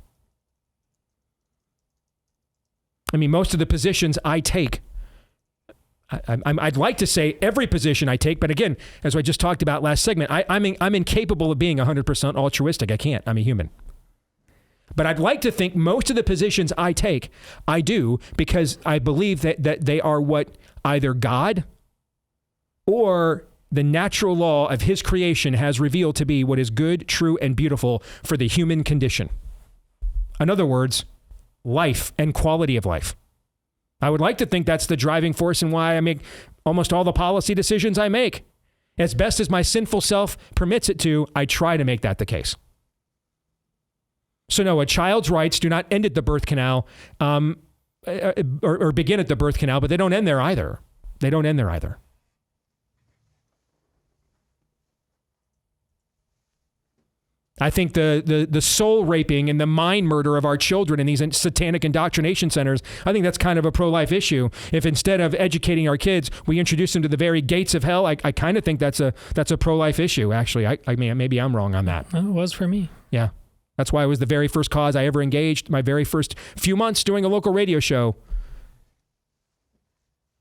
I mean, most of the positions I take, I'd like to say every position I take, but again, as I just talked about last segment, I'm incapable of being 100% altruistic. I can't. I'm a human. But I'd like to think most of the positions I take, I do because I believe that they are what either God or the natural law of his creation has revealed to be what is good, true, and beautiful for the human condition. In other words, life and quality of life. I would like to think that's the driving force in why I make almost all the policy decisions I make. As best as my sinful self permits it to, I try to make that the case. So no, a child's rights do not end at the birth canal or begin at the birth canal, but they don't end there either. They don't end there either. I think the soul raping and the mind murder of our children in these satanic indoctrination centers, I think that's kind of a pro-life issue. If instead of educating our kids, we introduce them to the very gates of hell, I kind of think that's a pro-life issue, actually. I mean, maybe I'm wrong on that. It was for me. Yeah. That's why it was the very first cause I ever engaged. My very first few months doing a local radio show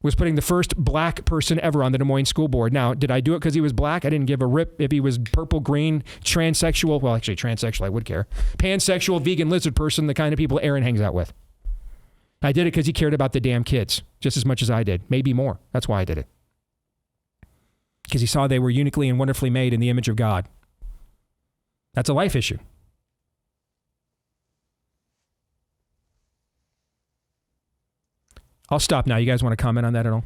was putting the first black person ever on the Des Moines School Board. Now, did I do it because he was black? I didn't give a rip if he was purple, green, transsexual. Well, actually, transsexual, I would care. Pansexual, vegan, lizard person, the kind of people Aaron hangs out with. I did it because he cared about the damn kids just as much as I did, maybe more. That's why I did it. Because he saw they were uniquely and wonderfully made in the image of God. That's a life issue. I'll stop now. You guys want to comment on that at all?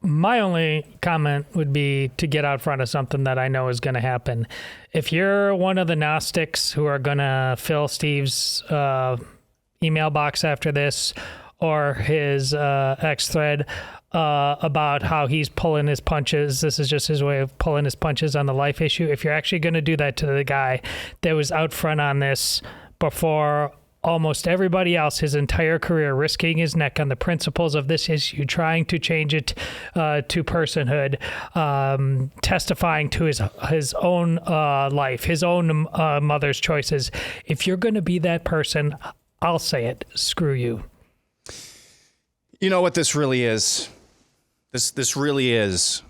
My only comment would be to get out front of something that I know is going to happen. If you're one of the Gnostics who are going to fill Steve's email box after this, or his X thread about how he's pulling his punches, this is just his way of pulling his punches on the life issue. If you're actually going to do that to the guy that was out front on this before almost everybody else his entire career, risking his neck on the principles of this issue, trying to change it to personhood, testifying to his own life, his own mother's choices. If you're going to be that person, I'll say it, screw you. You know what this really is? This really is,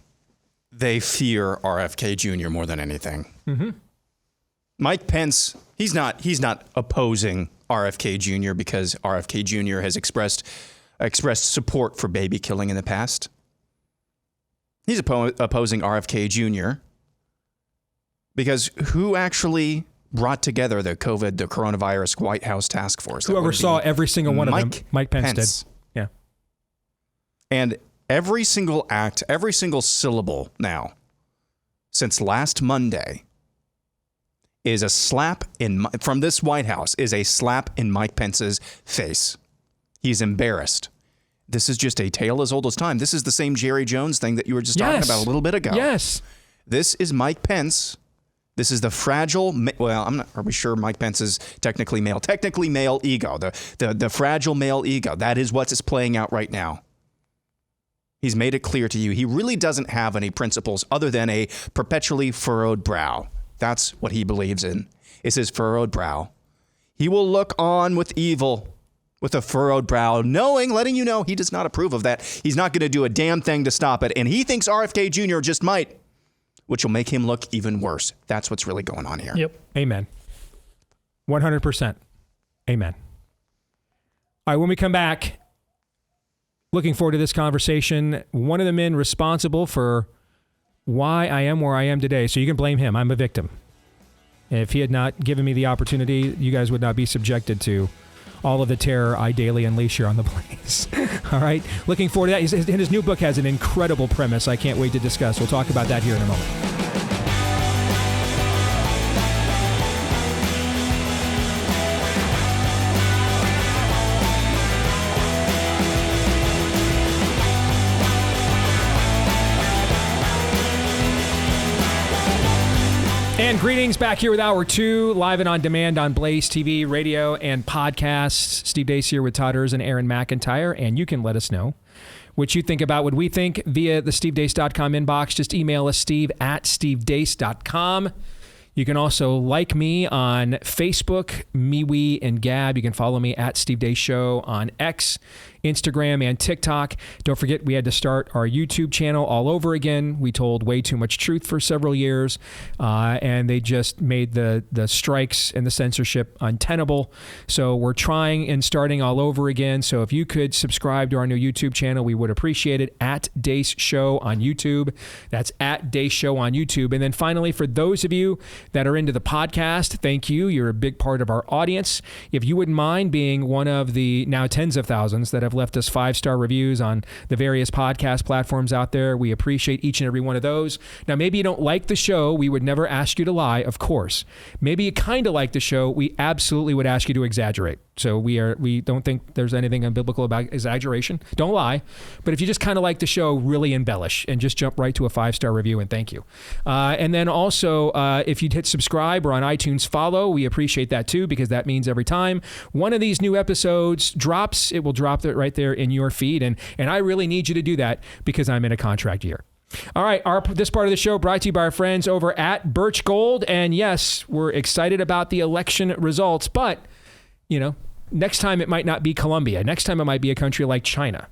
they fear RFK Jr. more than anything. Mm-hmm. Mike Pence, he's not opposing RFK Jr. because RFK Jr. has expressed support for baby killing in the past. He's opposing RFK Jr. because who actually brought together the coronavirus White House task force? Who oversaw every single one of them? Mike Pence did. Yeah. And every single act, every single syllable now, since last Monday, is a slap from this White House, is a slap in Mike Pence's face. He's embarrassed. This is just a tale as old as time. This is the same Jerry Jones thing that you were just talking about a little bit ago. Yes. This is Mike Pence. This is the fragile, are we sure Mike Pence is technically male ego, the fragile male ego. That is what's playing out right now. He's made it clear to you he really doesn't have any principles other than a perpetually furrowed brow. That's what he believes in, is his furrowed brow. He will look on with evil with a furrowed brow, letting you know he does not approve of that. He's not going to do a damn thing to stop it. And he thinks RFK Jr. just might, which will make him look even worse. That's what's really going on here. Yep. Amen. 100%. Amen. All right, when we come back, looking forward to this conversation. One of the men responsible for why I am where I am today. So you can blame him. I'm a victim. If he had not given me the opportunity, you guys would not be subjected to all of the terror I daily unleash here on the place. All right. Looking forward to that. His new book has an incredible premise I can't wait to discuss. We'll talk about that here in a moment. And greetings, back here with Hour 2, live and on demand on Blaze TV, radio, and podcasts. Steve Deace here with Todd Ers and Aaron McIntyre, and you can let us know what you think about what we think via the stevedeace.com inbox. Just email us, steve@stevedeace.com. You can also like me on Facebook, MeWe, and Gab. You can follow me at Steve Deace Show on X, Instagram, and TikTok. Don't forget, we had to start our YouTube channel all over again. We told way too much truth for several years, and they just made the strikes and the censorship untenable. So we're trying and starting all over again. So if you could subscribe to our new YouTube channel, we would appreciate it, at Deace Show on YouTube. That's at Deace Show on YouTube. And then finally, for those of you that are into the podcast, thank you. You're a big part of our audience. If you wouldn't mind being one of the now tens of thousands that have left us 5-star reviews on the various podcast platforms out there, we appreciate each and every one of those. Now, maybe you don't like the show. We would never ask you to lie, of course. Maybe you kind of like the show. We absolutely would ask you to exaggerate. So we don't think there's anything unbiblical about exaggeration. Don't lie. But if you just kind of like the show, really embellish and just jump right to a 5-star review, and thank you. And then also, if you'd hit subscribe or on iTunes follow, we appreciate that too, because that means every time one of these new episodes drops, it will drop it right there in your feed. And I really need you to do that because I'm in a contract year. All right, this part of the show brought to you by our friends over at BIRCH Gold. And yes, we're excited about the election results, but, next time it might not be Colombia. Next time it might be a country like China.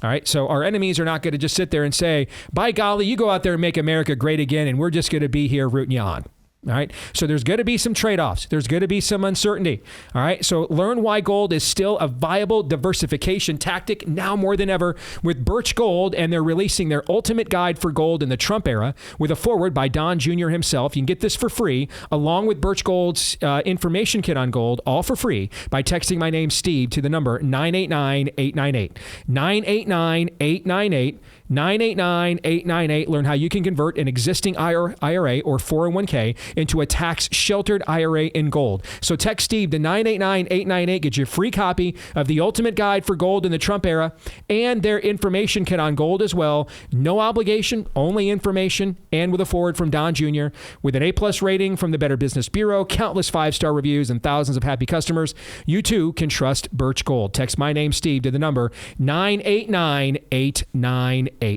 All right, so our enemies are not going to just sit there and say, by golly, you go out there and make America great again, and we're just going to be here rooting you on. All right. So there's going to be some trade-offs. There's going to be some uncertainty. All right. So learn why gold is still a viable diversification tactic now more than ever with BIRCH Gold. And they're releasing their ultimate guide for gold in the Trump era with a foreword by Don Jr. himself. You can get this for free along with BIRCH Gold's information kit on gold, all for free by texting my name, Steve, to the number 989-898. 989-898. 989-898. Learn how you can convert an existing IRA or 401k into a tax-sheltered IRA in gold. So text Steve to 989-898. Get your free copy of the ultimate guide for gold in the Trump era and their information kit on gold as well. No obligation, only information, and with a forward from Don Jr. With an A+ rating from the Better Business Bureau, countless 5-star reviews, and thousands of happy customers, you too can trust BIRCH Gold. Text my name, Steve, to the number 989-898. All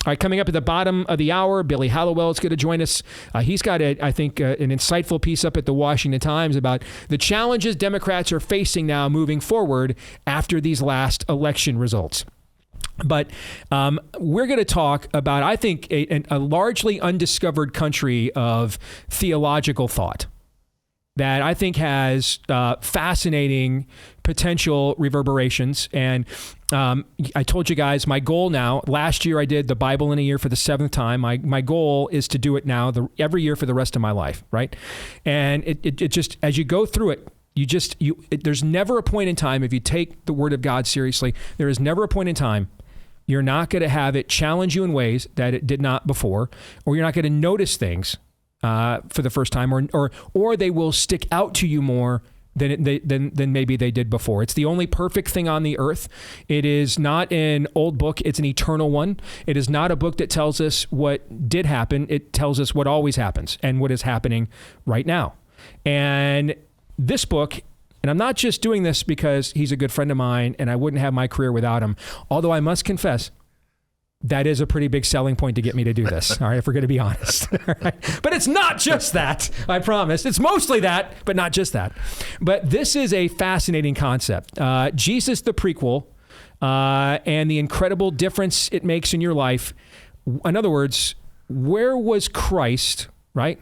right, coming up at the bottom of the hour, Billy Hallowell is going to join us. He's got, an insightful piece up at the Washington Times about the challenges Democrats are facing now moving forward after these last election results. But we're going to talk about, I think, a largely undiscovered country of theological thought that I think has fascinating potential reverberations. And I told you guys my goal now, last year I did the Bible in a year for the 7th time. My goal is to do it now every year for the rest of my life, right? And it just, as you go through it, there's never a point in time, if you take the Word of God seriously, there is never a point in time you're not going to have it challenge you in ways that it did not before, or you're not going to notice things for the first time, or they will stick out to you more than maybe they did before. It's the only perfect thing on the earth. It is not an old book. It's an eternal one. It is not a book that tells us what did happen. It tells us what always happens and what is happening right now. And this book, and I'm not just doing this because he's a good friend of mine and I wouldn't have my career without him, although I must confess, that is a pretty big selling point to get me to do this, all right, if we're going to be honest. All right? But it's not just that, I promise. It's mostly that, but not just that. But this is a fascinating concept. Jesus, the prequel, and the incredible difference it makes in your life. In other words, where was Christ, right?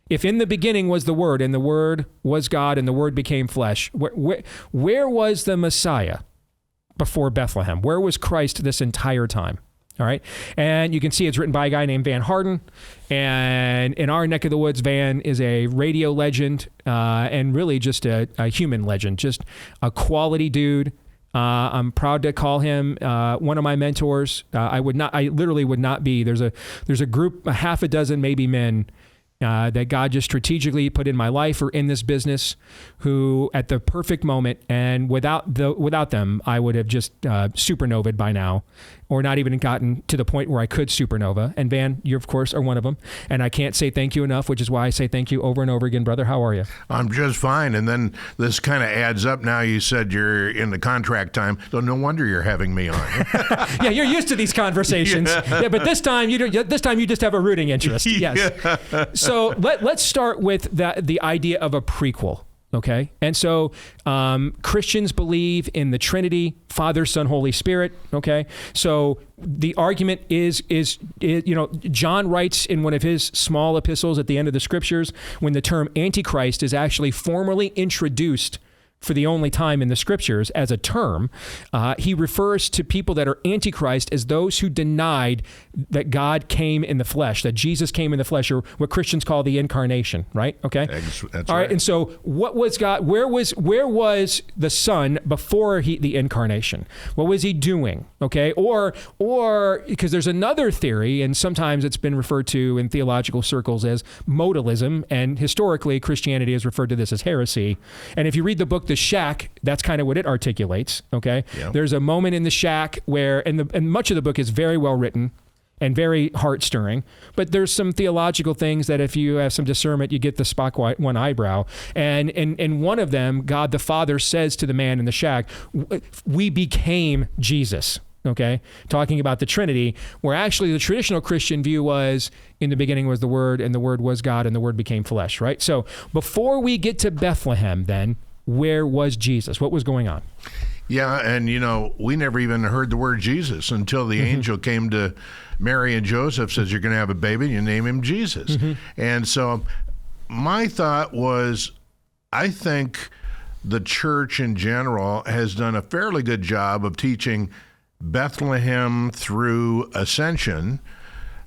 If in the beginning was the Word, and the Word was God, and the Word became flesh, where was the Messiah before Bethlehem? Where was Christ this entire time? All right. And you can see it's written by a guy named Harden. And in our neck of the woods, Van is a radio legend and really just a human legend, just a quality dude. I'm proud to call him one of my mentors. I literally would not be. There's a group, a half a dozen maybe men that God just strategically put in my life or in this business, who at the perfect moment, and without them, I would have just supernovaed by now, or not even gotten to the point where I could supernova. And Van, you of course are one of them. And I can't say thank you enough, which is why I say thank you over and over again, brother. How are you? I'm just fine. And then this kind of adds up. Now you said you're in the contract time, so no wonder you're having me on. Yeah, you're used to these conversations. Yeah, but this time you just have a rooting interest. Yes. Yeah. So let's start with the idea of a prequel. Okay. And so Christians believe in the Trinity, Father, Son, Holy Spirit. Okay. So the argument is, John writes in one of his small epistles at the end of the scriptures, when the term Antichrist is actually formally introduced for the only time in the scriptures as a term, he refers to people that are Antichrist as those who denied that God came in the flesh, that Jesus came in the flesh, or what Christians call the incarnation, right? Okay. That's all right. And so what was God, where was the Son before the incarnation? What was he doing? Okay. Or because there's another theory, and sometimes it's been referred to in theological circles as modalism, and historically Christianity has referred to this as heresy. And if you read the book, The Shack, that's kind of what it articulates. Okay. Yeah. There's a moment in The Shack where, and much of the book is very well written and very heart-stirring, but there's some theological things that if you have some discernment, you get the spot one eyebrow. And in one of them, God the Father says to the man in the shack, we became Jesus. Okay, talking about the Trinity, where actually the traditional Christian view was, in the beginning was the Word, and the Word was God, and the Word became flesh, right? So before we get to Bethlehem, then, where was Jesus? What was going on? Yeah, and we never even heard the word Jesus until the angel came to Mary and Joseph, says, you're going to have a baby, and you name him Jesus. And so my thought was, I think the church in general has done a fairly good job of teaching Bethlehem through Ascension,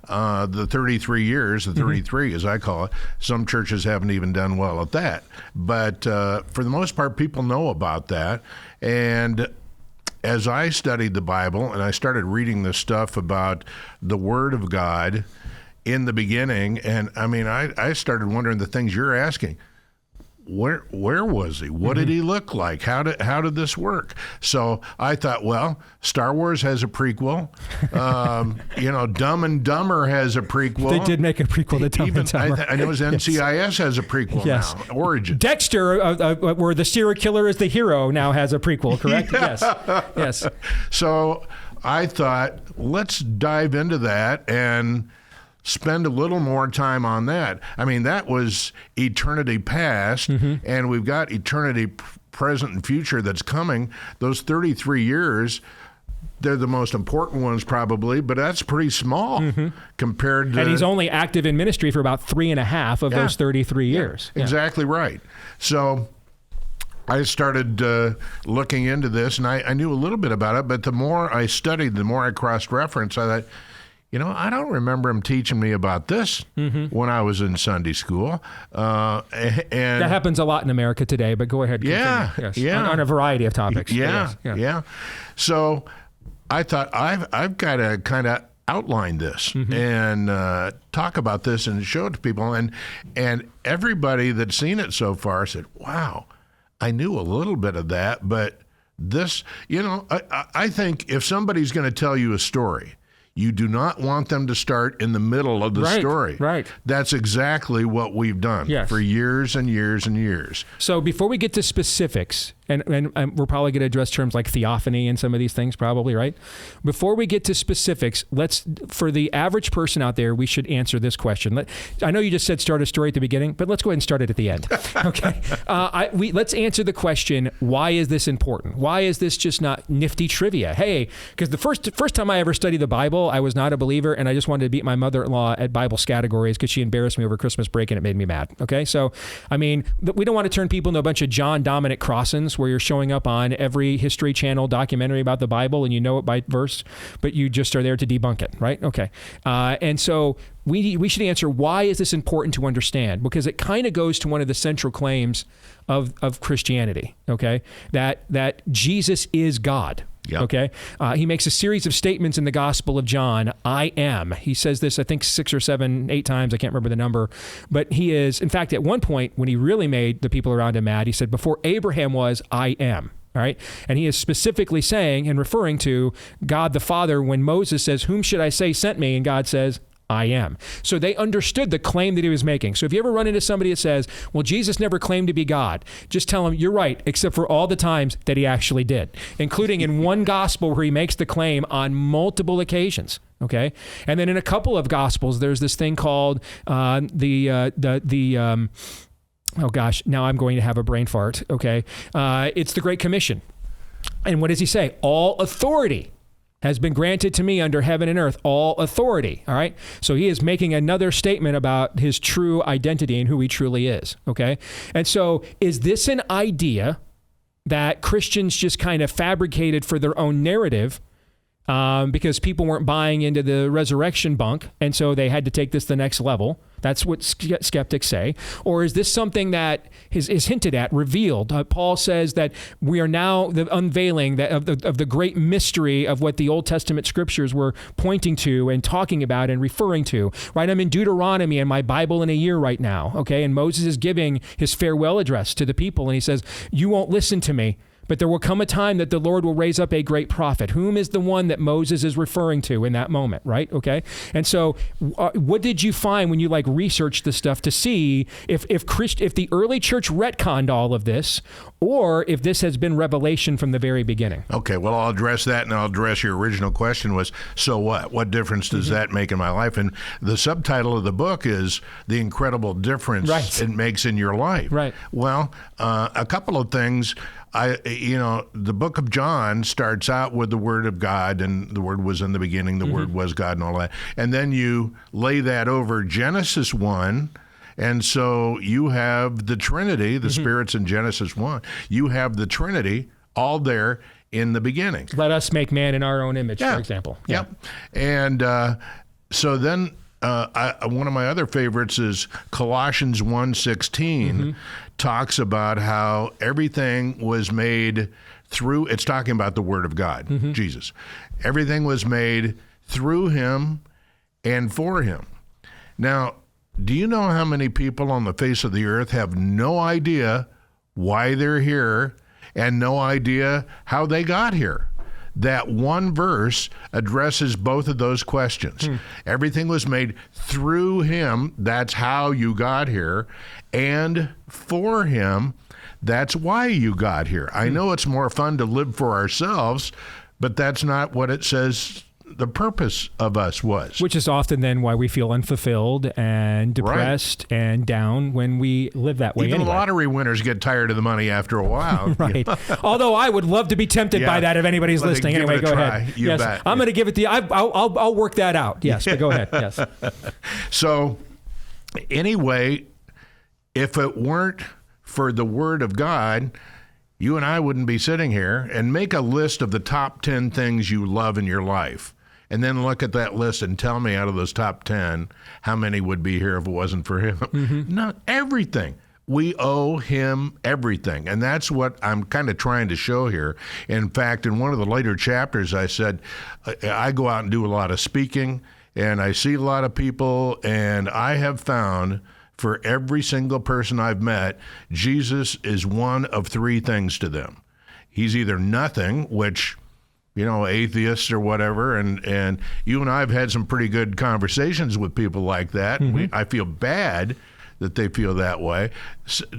the 33 years, the 33 as I call it. Some churches haven't even done well at that. But for the most part, people know about that. And as I studied the Bible and I started reading this stuff about the Word of God in the beginning, and I started wondering the things you're asking. Where was he? What did he look like? How did this work? So I thought, well, Star Wars has a prequel. Dumb and Dumber has a prequel. They did make a prequel to Dumb and Dumber. I know NCIS has a prequel now. Origin. Dexter, where the serial killer is the hero, now has a prequel, correct? Yes. So I thought, let's dive into that and spend a little more time on that. That was eternity past, and we've got eternity present and future that's coming. Those 33 years, they're the most important ones probably, but that's pretty small compared to... And he's only active in ministry for about 3.5 of those 33 years. Yeah. Exactly right. So I started looking into this, and I knew a little bit about it, but the more I studied, the more I cross-referenced, I thought, I don't remember him teaching me about this when I was in Sunday school. And that happens a lot in America today, but go ahead. On a variety of topics. Yeah. So I thought, I've got to kind of outline this and talk about this and show it to people. And everybody that's seen it so far said, wow, I knew a little bit of that, but this, I think if somebody's going to tell you a story, you do not want them to start in the middle of the story. Right. That's exactly what we've done for years and years and years. So before we get to specifics, and we're probably going to address terms like theophany and some of these things probably, right? Before we get to specifics, for the average person out there, we should answer this question. I know you just said start a story at the beginning, but let's go ahead and start it at the end. Okay. Let's answer the question, why is this important? Why is this just not nifty trivia? Hey, because the first time I ever studied the Bible, I was not a believer, and I just wanted to beat my mother-in-law at Bible categories because she embarrassed me over Christmas break, and it made me mad. Okay. So, we don't want to turn people into a bunch of John Dominic Crossons where you're showing up on every History Channel documentary about the Bible and you know it by verse, but you just are there to debunk it, right? Okay. And so we should answer, why is this important to understand? Because it kind of goes to one of the central claims of Christianity, okay? That Jesus is God. Yep. Okay. He makes a series of statements in the Gospel of John. I am. He says this, I think 6 or 7, 8 times. I can't remember the number. But he is, in fact, at one point when he really made the people around him mad, he said, before Abraham was, I am. All right. And he is specifically saying and referring to God the Father when Moses says, whom should I say sent me? And God says, I am. So they understood the claim that he was making. So if you ever run into somebody that says, well, Jesus never claimed to be God, just tell him you're right, except for all the times that he actually did, including in one gospel where he makes the claim on multiple occasions. Okay. And then in a couple of gospels, there's this thing called oh gosh, now I'm going to have a brain fart. Okay. It's the Great Commission. And what does he say? All authority has been granted to me under heaven and earth, all authority. All right. So he is making another statement about his true identity and who he truly is. Okay. And so is this an idea that Christians just kind of fabricated for their own narrative because people weren't buying into the resurrection bunk, and so they had to take this the next level? That's what skeptics say. Or is this something that is hinted at, revealed? Paul says that we are now the unveiling of the great mystery of what the Old Testament scriptures were pointing to and talking about and referring to, right? I'm in Deuteronomy and my Bible in a year right now, okay? And Moses is giving his farewell address to the people, and he says, you won't listen to me, but there will come a time that the Lord will raise up a great prophet. Whom is the one that Moses is referring to in that moment, right? Okay. And so what did you find when you researched this stuff to see if the early church retconned all of this, or if this has been revelation from the very beginning? Okay, well, I'll address that, and I'll address your original question was, so what? What difference does that make in my life? And the subtitle of the book is The Incredible Difference It Makes in Your Life. Right. Well, a couple of things. The book of John starts out with the Word of God, and the Word was in the beginning, the Word was God, and all that. And then you lay that over Genesis 1, and so you have the Trinity, the Spirit's in Genesis 1. You have the Trinity all there in the beginning. Let us make man in our own image, for example. Yeah. Yep. And so then one of my other favorites is Colossians 1:16. Talks about how everything was made through, it's talking about the Word of God, Jesus. Everything was made through him and for him. Now, do you know how many people on the face of the earth have no idea why they're here and no idea how they got here? That one verse addresses both of those questions. Everything was made through him. That's how you got here. And for him, that's why you got here. I know it's more fun to live for ourselves, but that's not what it says the purpose of us was. Which is often then why we feel unfulfilled and depressed and down when we live that way. Even lottery winners get tired of the money after a while. Right. Although I would love to be tempted by that if anybody's listening. Anyway, go ahead. You bet. I'm going to give it to you. I'll work that out. Yes, but go ahead. Yes. So anyway, if it weren't for the Word of God, you and I wouldn't be sitting here. And make a list of the top 10 things you love in your life. And then look at that list and tell me out of those top 10, how many would be here if it wasn't for him? No, everything. We owe him everything. And that's what I'm kind of trying to show here. In fact, in one of the later chapters, I said, I go out and do a lot of speaking, and I see a lot of people, and I have found for every single person I've met, Jesus is one of three things to them. He's either nothing, which, atheists or whatever, and you and I have had some pretty good conversations with people like that. I feel bad that they feel that way,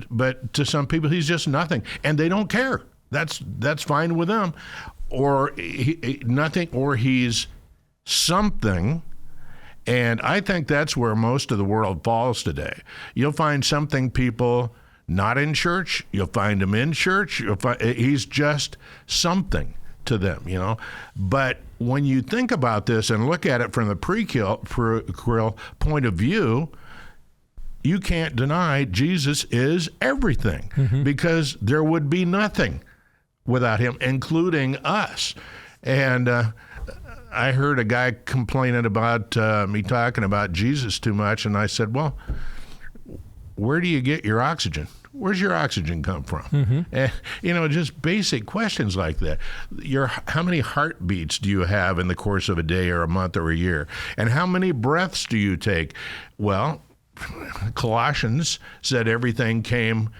but to some people, he's just nothing, and they don't care. That's fine with them. Or nothing, or he's something. And I think that's where most of the world falls today. You'll find something people not in church. You'll find him in church. He's just something to them, But when you think about this and look at it from the Prequel point of view, you can't deny Jesus is everything, because there would be nothing without him, including us. And I heard a guy complaining about me talking about Jesus too much, and I said, well, where do you get your oxygen? Where's your oxygen come from? And, just basic questions like that. How many heartbeats do you have in the course of a day or a month or a year? And how many breaths do you take? Well, Colossians said everything came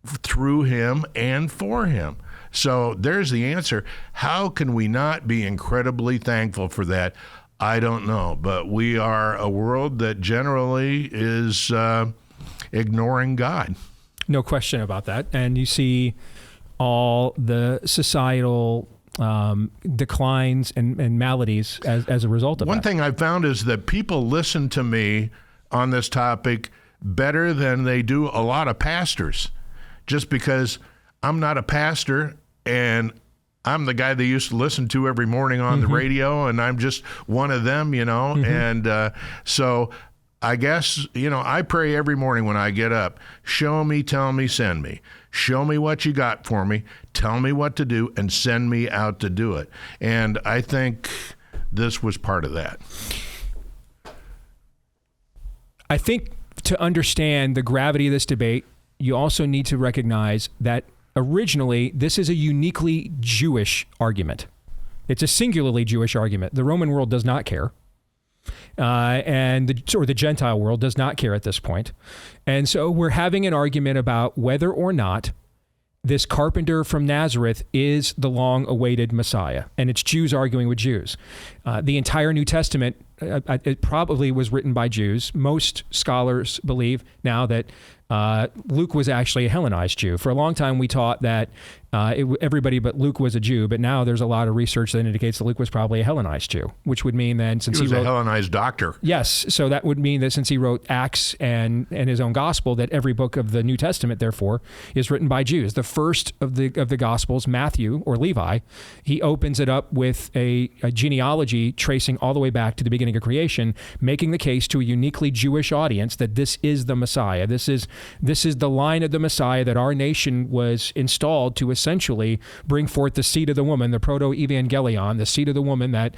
through him and for him. So there's the answer. How can we not be incredibly thankful for that? I don't know. But we are a world that generally is ignoring God. No question about that. And you see all the societal declines and maladies as a result of that. One thing I've found is that people listen to me on this topic better than they do a lot of pastors, just because I'm not a pastor and I'm the guy they used to listen to every morning on the radio, and I'm just one of them, and so I guess, I pray every morning when I get up, show me, tell me, send me. Show me what you got for me, tell me what to do, and send me out to do it. And I think this was part of that. I think to understand the gravity of this debate, you also need to recognize that originally this is a uniquely Jewish argument. It's a singularly Jewish argument. The Roman world does not care. And the Gentile world does not care at this point. And so we're having an argument about whether or not this carpenter from Nazareth is the long-awaited Messiah. And it's Jews arguing with Jews. The entire New Testament, it probably was written by Jews. Most scholars believe now that Luke was actually a Hellenized Jew. For a long time, we taught that everybody but Luke was a Jew, but now there's a lot of research that indicates that Luke was probably a Hellenized Jew, which would mean then since he was a Hellenized doctor. Yes, so that would mean that since he wrote Acts and his own gospel, that every book of the New Testament, therefore, is written by Jews. The first of the Gospels, Matthew or Levi, he opens it up with a genealogy tracing all the way back to the beginning of creation, making the case to a uniquely Jewish audience that this is the Messiah. This is the line of the Messiah that our nation was installed to essentially bring forth the seed of the woman, the proto-evangelion, the seed of the woman that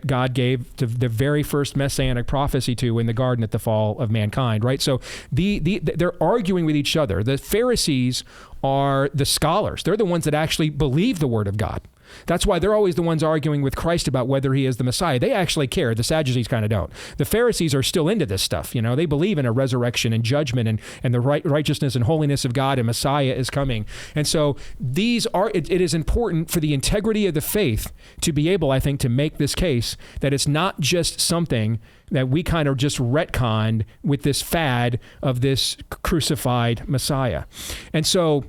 God gave the very first messianic prophecy to in the garden at the fall of mankind, right? So they're arguing with each other. The Pharisees are the scholars. They're the ones that actually believe the word of God. That's why they're always the ones arguing with Christ about whether he is the Messiah. They actually care. The Sadducees kind of don't. The Pharisees are still into this stuff. They believe in a resurrection and judgment and the righteousness and holiness of God, and Messiah is coming. And so it is important for the integrity of the faith to be able, I think, to make this case that it's not just something that we kind of just retconned with this fad of this crucified Messiah. And so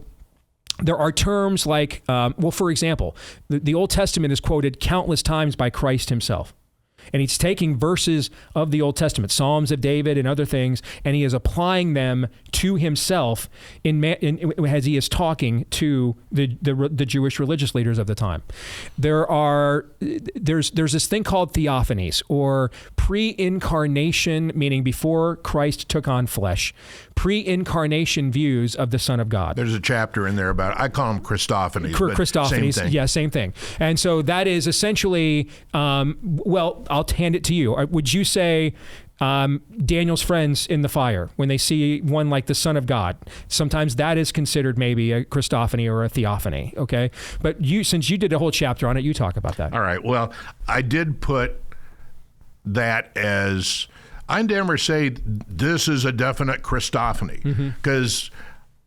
there are terms like, for example, the Old Testament is quoted countless times by Christ himself. And he's taking verses of the Old Testament, Psalms of David and other things, and he is applying them to himself as he is talking to the Jewish religious leaders of the time. There's this thing called theophanies, or pre-incarnation, meaning before Christ took on flesh, pre-incarnation views of the Son of God. There's a chapter in there about, I call them Christophanies. Christophanies, same thing. Yeah, same thing. And so that is essentially, I'll hand it to you. Would you say Daniel's friends in the fire, when they see one like the Son of God, sometimes that is considered maybe a Christophany or a theophany, okay? But since you did a whole chapter on it, you talk about that. All right. Well, I did put that as, I never say this is a definite Christophany, because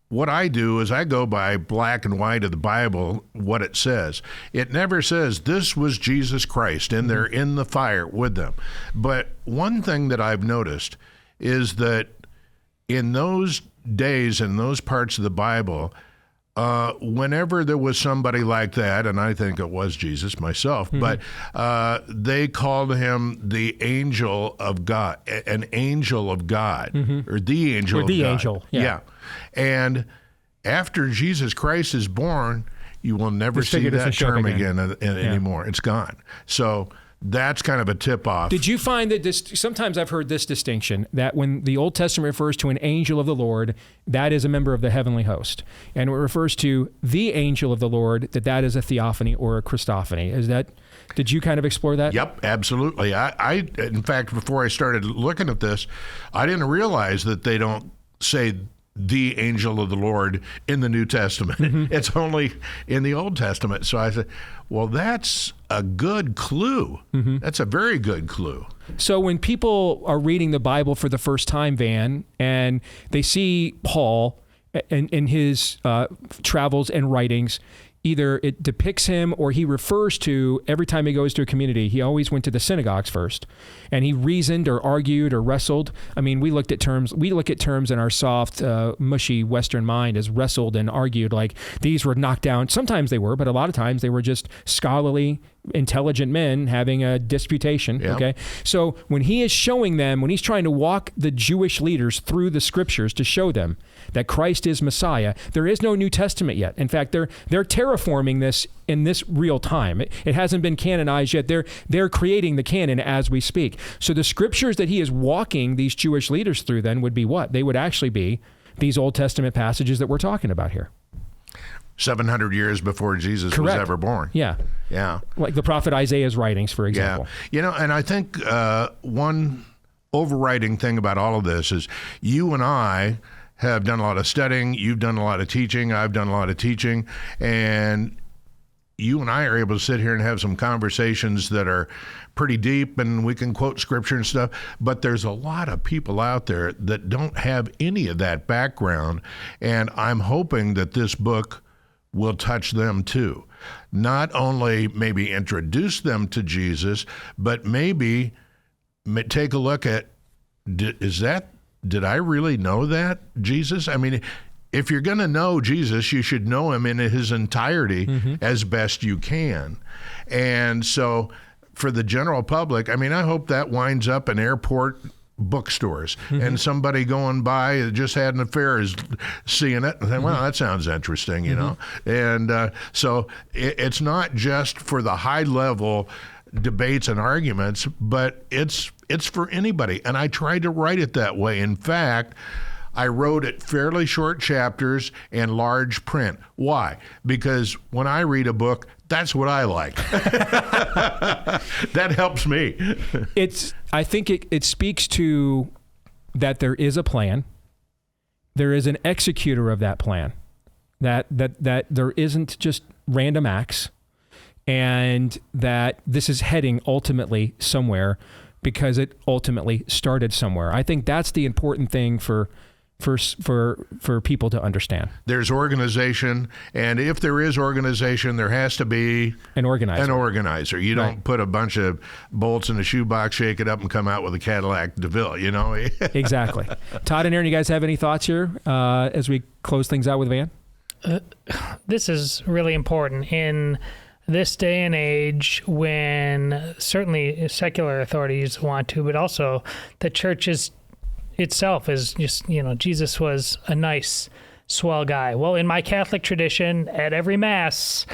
what I do is I go by black and white of the Bible, what it says. It never says this was Jesus Christ and they're in the fire with them. But one thing that I've noticed is that in those days, in those parts of the Bible, whenever there was somebody like that, and I think it was Jesus myself, but they called him the angel of God, an angel of God, or the angel of God. Angel, yeah. And after Jesus Christ is born, you will never see that term again anymore. It's gone. So that's kind of a tip-off. Did you find that sometimes I've heard this distinction, that when the Old Testament refers to an angel of the Lord, that is a member of the heavenly host. And when it refers to the angel of the Lord, that is a theophany or a Christophany. Did you kind of explore that? Yep, absolutely. I in fact, before I started looking at this, I didn't realize that they don't say the angel of the Lord in the New Testament. It's only in the Old Testament. So I said, well, that's a good clue. That's a very good clue. So when people are reading the Bible for the first time, Van, and they see Paul, in his travels and writings, either it depicts him or he refers to, every time he goes to a community, he always went to the synagogues first, and he reasoned or argued or wrestled. I mean, we look at terms in our soft, mushy Western mind as wrestled and argued, like these were knocked down. Sometimes they were, but a lot of times they were just scholarly, intelligent men having a disputation. Yep. Okay. So when he is showing them, when he's trying to walk the Jewish leaders through the scriptures to show them that Christ is Messiah, there is no New Testament yet. In fact, they're terraforming this in this real time. It hasn't been canonized yet. They're creating the canon as we speak. So the scriptures that he is walking these Jewish leaders through then would be what? They would actually be these Old Testament passages that we're talking about here. 700 years before Jesus Correct. was ever born. Yeah. Yeah. Like the prophet Isaiah's writings, for example. Yeah. And I think one overriding thing about all of this is you and I have done a lot of studying. You've done a lot of teaching. I've done a lot of teaching. And you and I are able to sit here and have some conversations that are pretty deep, and we can quote scripture and stuff. But there's a lot of people out there that don't have any of that background. And I'm hoping that this book will touch them too. Not only maybe introduce them to Jesus, but maybe take a look at, did I really know that Jesus? I mean, if you're going to know Jesus, you should know him in his entirety as best you can. And so for the general public, I mean, I hope that winds up in airport bookstores and somebody going by that just had an affair is seeing it and saying, well, that sounds interesting, you know. And so it's not just for the high level debates and arguments, but it's for anybody. And I tried to write it that way. In fact, I wrote it fairly short chapters and large print. Why? Because when I read a book, that's what I like. That helps me. I think it speaks to that there is a plan. There is an executor of that plan. That there isn't just random acts, and that this is heading ultimately somewhere because it ultimately started somewhere. I think that's the important thing for people to understand. There's organization, and if there is organization, there has to be an organizer. You don't put a bunch of bolts in a shoebox, shake it up, and come out with a Cadillac DeVille, you know? Exactly. Todd and Aaron, you guys have any thoughts here as we close things out with Van? This is really important in this day and age when certainly secular authorities want to, but also the church itself is just, Jesus was a nice, swell guy. Well, in my Catholic tradition, at every Mass,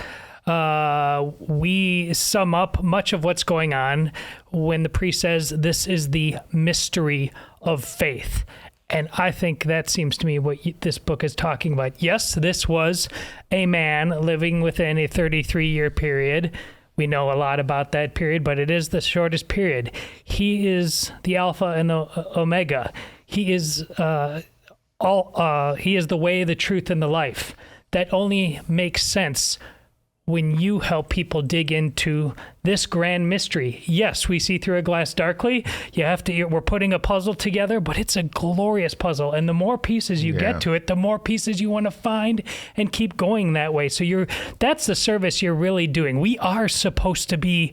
we sum up much of what's going on when the priest says, this is the mystery of faith. And I think that seems to me what this book is talking about. Yes, this was a man living within a 33-year period. We know a lot about that period, but it is the shortest period. He is the Alpha and the Omega. He is he is the way, the truth, and the life. That only makes sense when you help people dig into this grand mystery. Yes, we see through a glass darkly. We're putting a puzzle together, but it's a glorious puzzle. And the more pieces you get to it, the more pieces you want to find and keep going that way. So that's the service you're really doing. We are supposed to be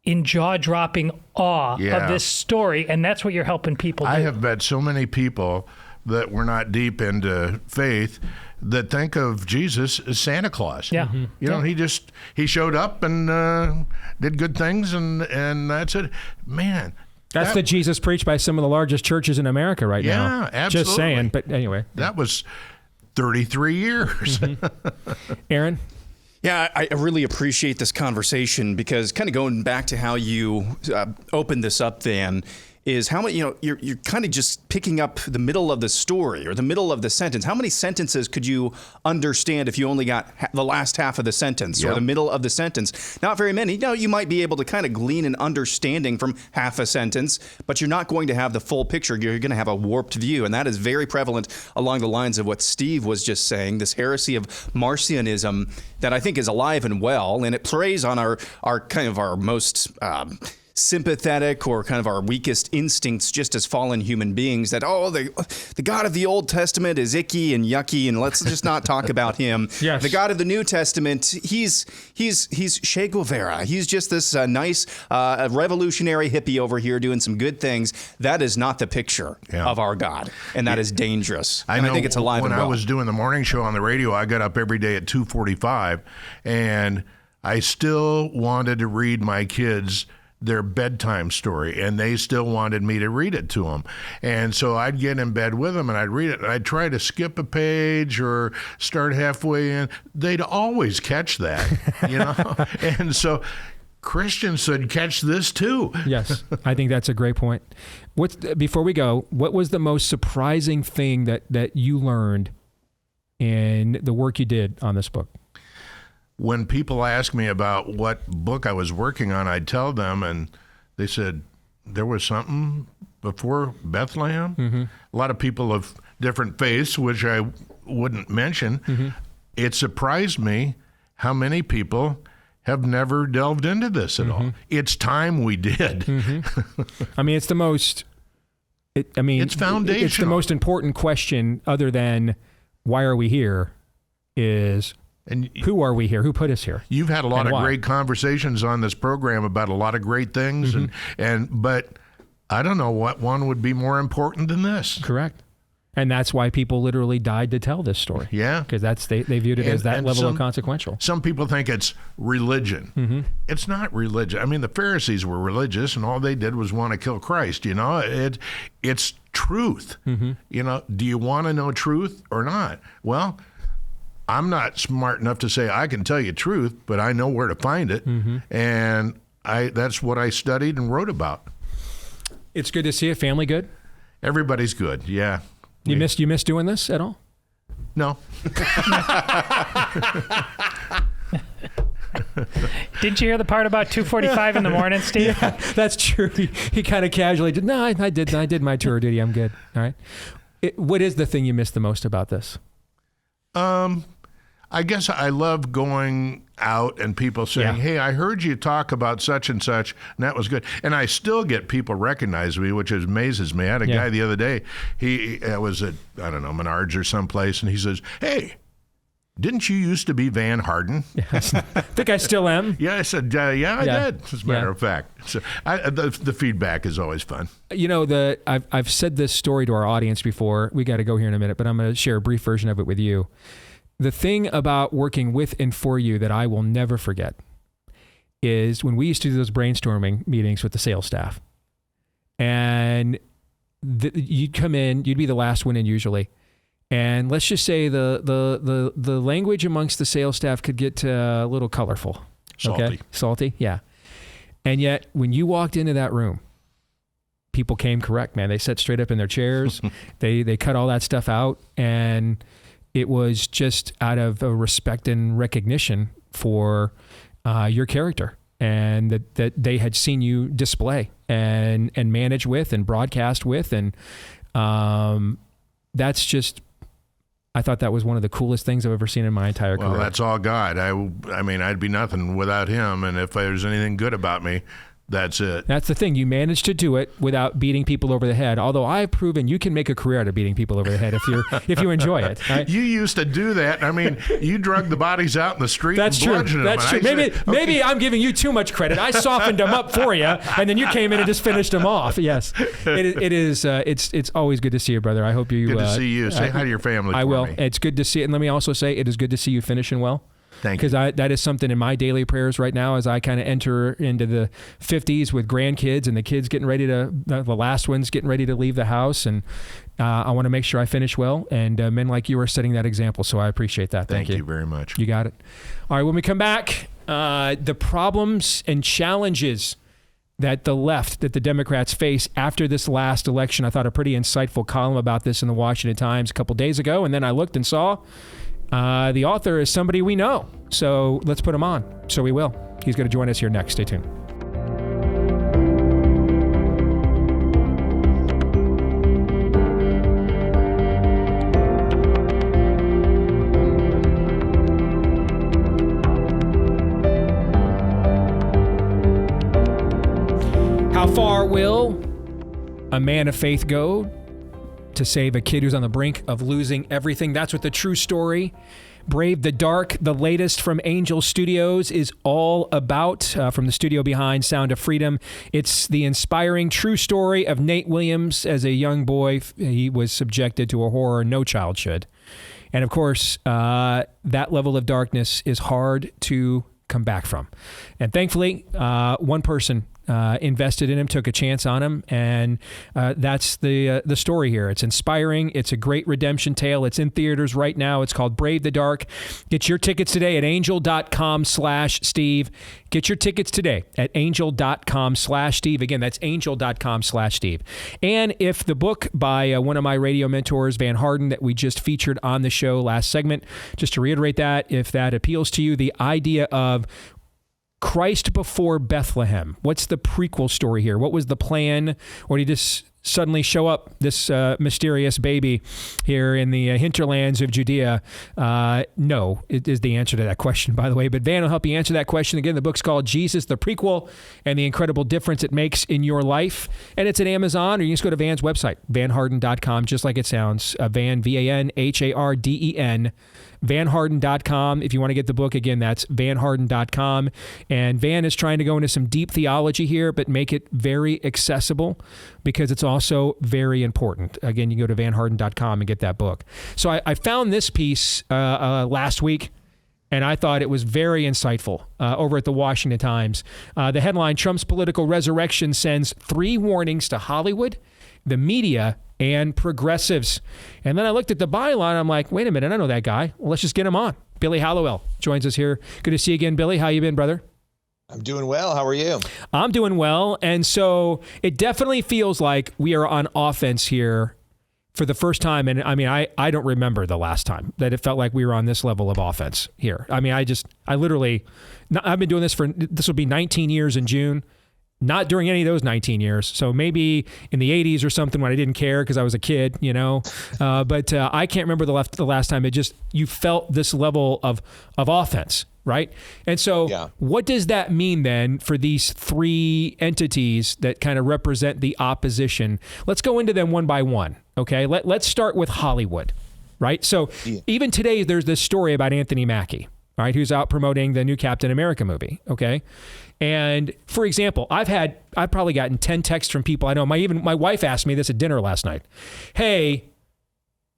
in jaw-dropping awe of this story, and that's what you're helping people do. I have met so many people that were not deep into faith that think of Jesus as Santa Claus. Yeah. You know, he showed up and did good things, and that's it. Man. That's the Jesus preached by some of the largest churches in America right now. Yeah, absolutely. Just saying, but anyway. That was 33 years. Aaron? Yeah, I really appreciate this conversation because kind of going back to how you opened this up, Van, is how many, you're kind of just picking up the middle of the story or the middle of the sentence. How many sentences could you understand if you only got the last half of the sentence or the middle of the sentence? Not very many. You might be able to kind of glean an understanding from half a sentence, but you're not going to have the full picture. You're going to have a warped view, and that is very prevalent along the lines of what Steve was just saying, this heresy of Marcionism that I think is alive and well, and it preys on our kind of our most sympathetic or kind of our weakest instincts just as fallen human beings that, the God of the Old Testament is icky and yucky and let's just not talk about him. Yes. The God of the New Testament, he's Che Guevara. He's just this nice revolutionary hippie over here doing some good things. That is not the picture of our God, and that is dangerous. I think it's alive and well. When I was doing the morning show on the radio, I got up every day at 2:45, and I still wanted to read my kids their bedtime story, and they still wanted me to read it to them. And so I'd get in bed with them and I'd read it, and I'd try to skip a page or start halfway in. They'd always catch that, And so Christians should catch this too. Yes, I think that's a great point. Before we go, what was the most surprising thing that you learned in the work you did on this book? When people ask me about what book I was working on, I'd tell them, and they said, there was something before Bethlehem? Mm-hmm. A lot of people of different faiths, which I wouldn't mention. Mm-hmm. It surprised me how many people have never delved into this at all. It's time we did. Mm-hmm. I mean, it's the most... it's foundational. It's the most important question, other than why are we here, is... And who are we here? Who put us here? You've had a lot of great conversations on this program about a lot of great things, but I don't know what one would be more important than this. Correct. And that's why people literally died to tell this story. Yeah. Because they viewed it as that level of consequential. Some people think it's religion. Mm-hmm. It's not religion. I mean, the Pharisees were religious, and all they did was want to kill Christ. It's truth. Mm-hmm. Do you want to know truth or not? Well, I'm not smart enough to say I can tell you truth, but I know where to find it, and that's what I studied and wrote about. It's good to see a family good. Everybody's good, yeah. You miss doing this at all? No. Didn't you hear the part about 2:45 in the morning, Steve? Yeah, that's true. He kind of casually did. No, I did my tour duty. I'm good. All right. What is the thing you miss the most about this? I guess I love going out and people saying, hey, I heard you talk about such and such, and that was good. And I still get people recognize me, which amazes me. I had a guy the other day, he was at, I don't know, Menards or someplace, and he says, hey, didn't you used to be Van Harden? Yes. I think I still am. Yeah, I said, I did, as a matter of fact. So the feedback is always fun. I've said this story to our audience before. We got to go here in a minute, but I'm going to share a brief version of it with you. The thing about working with and for you that I will never forget is when we used to do those brainstorming meetings with the sales staff, and you'd come in, you'd be the last one in usually, and let's just say the language amongst the sales staff could get a little colorful. Salty, yeah. And yet when you walked into that room, people came correct, man. They sat straight up in their chairs. They cut all that stuff out, and it was just out of a respect and recognition for your character, and that they had seen you display and manage with and broadcast with. And that's just, I thought that was one of the coolest things I've ever seen in my entire career. Well, that's all God. I mean, I'd be nothing without him. And if there's anything good about me, that's it. That's the thing. You managed to do it without beating people over the head. Although I've proven you can make a career out of beating people over the head if you enjoy it. Right? You used to do that. I mean, you drug the bodies out in the street. That's true. That's true. Maybe I'm giving you too much credit. I softened them up for you, and then you came in and just finished them off. Yes, it is. It's always good to see you, brother. I hope you. Good to see you. Say hi to your family. I will. Me. It's good to see it. And let me also say, it is good to see you finishing well. Thank you. Because that is something in my daily prayers right now as I kind of enter into the 50s with grandkids and the kids getting ready to, the last ones getting ready to leave the house. And I want to make sure I finish well. And men like you are setting that example. So I appreciate that. Thank you. Thank you very much. You got it. All right. When we come back, the problems and challenges that the Democrats face after this last election. I thought a pretty insightful column about this in the Washington Times a couple days ago. And then I looked and saw the author is somebody we know. So let's put him on. So we will. He's going to join us here next. Stay tuned. far will a man of faith go to save a kid who's on the brink of losing everything? That's what the true story, Brave the Dark, the latest from Angel Studios, is all about. From the studio behind Sound of Freedom, it's the inspiring true story of Nate Williams. As a young boy, he was subjected to a horror no child should. And of course, that level of darkness is hard to come back from. And thankfully, one person invested in him, took a chance on him, and that's the story here. It's inspiring. It's a great redemption tale. It's in theaters right now. It's called Brave the Dark. Get your tickets today at angel.com/Steve. Get your tickets today at angel.com/Steve. Again, that's angel.com/Steve. And if the book by one of my radio mentors, Van Harden, that we just featured on the show last segment, just to reiterate that, if that appeals to you, the idea of Christ before Bethlehem. What's the prequel story here? What was the plan? Or did he just suddenly show up, this mysterious baby here in the hinterlands of Judea? No, it is the answer to that question, by the way. But Van will help you answer that question. Again, the book's called Jesus, the Prequel, and the incredible difference it makes in your life. And it's at Amazon, or you can just go to Van's website, vanharden.com, just like it sounds. Van, VANHARDEN. vanharden.com. If you want to get the book, again, that's vanharden.com. And Van is trying to go into some deep theology here, but make it very accessible because it's also very important. Again, you can go to vanharden.com and get that book. So I found this piece last week, and I thought it was very insightful over at the Washington Times. The headline, Trump's political resurrection sends 3 warnings to Hollywood, the media, and progressives. And then I looked at the byline. I'm like, wait a minute, I know that guy. Well, let's just get him on. Billy Hallowell joins us here. Good to see you again, Billy. How you been, brother? I'm doing well. How are you? I'm doing well. And so it definitely feels like we are on offense here for the first time. And I mean, I don't remember the last time that it felt like we were on this level of offense here. I mean, I've been doing this will be 19 years in June. Not during any of those 19 years. So maybe in the 80s or something when I didn't care because I was a kid, you know. But I can't remember the last time you felt this level of offense, right? And so What does that mean then for these 3 entities that kind of represent the opposition? Let's go into them one by one, okay? Let's start with Hollywood, right? So even today there's this story about Anthony Mackie, right, who's out promoting the new Captain America movie, okay? And for example, I've probably gotten 10 texts from people I know. My wife asked me this at dinner last night. Hey,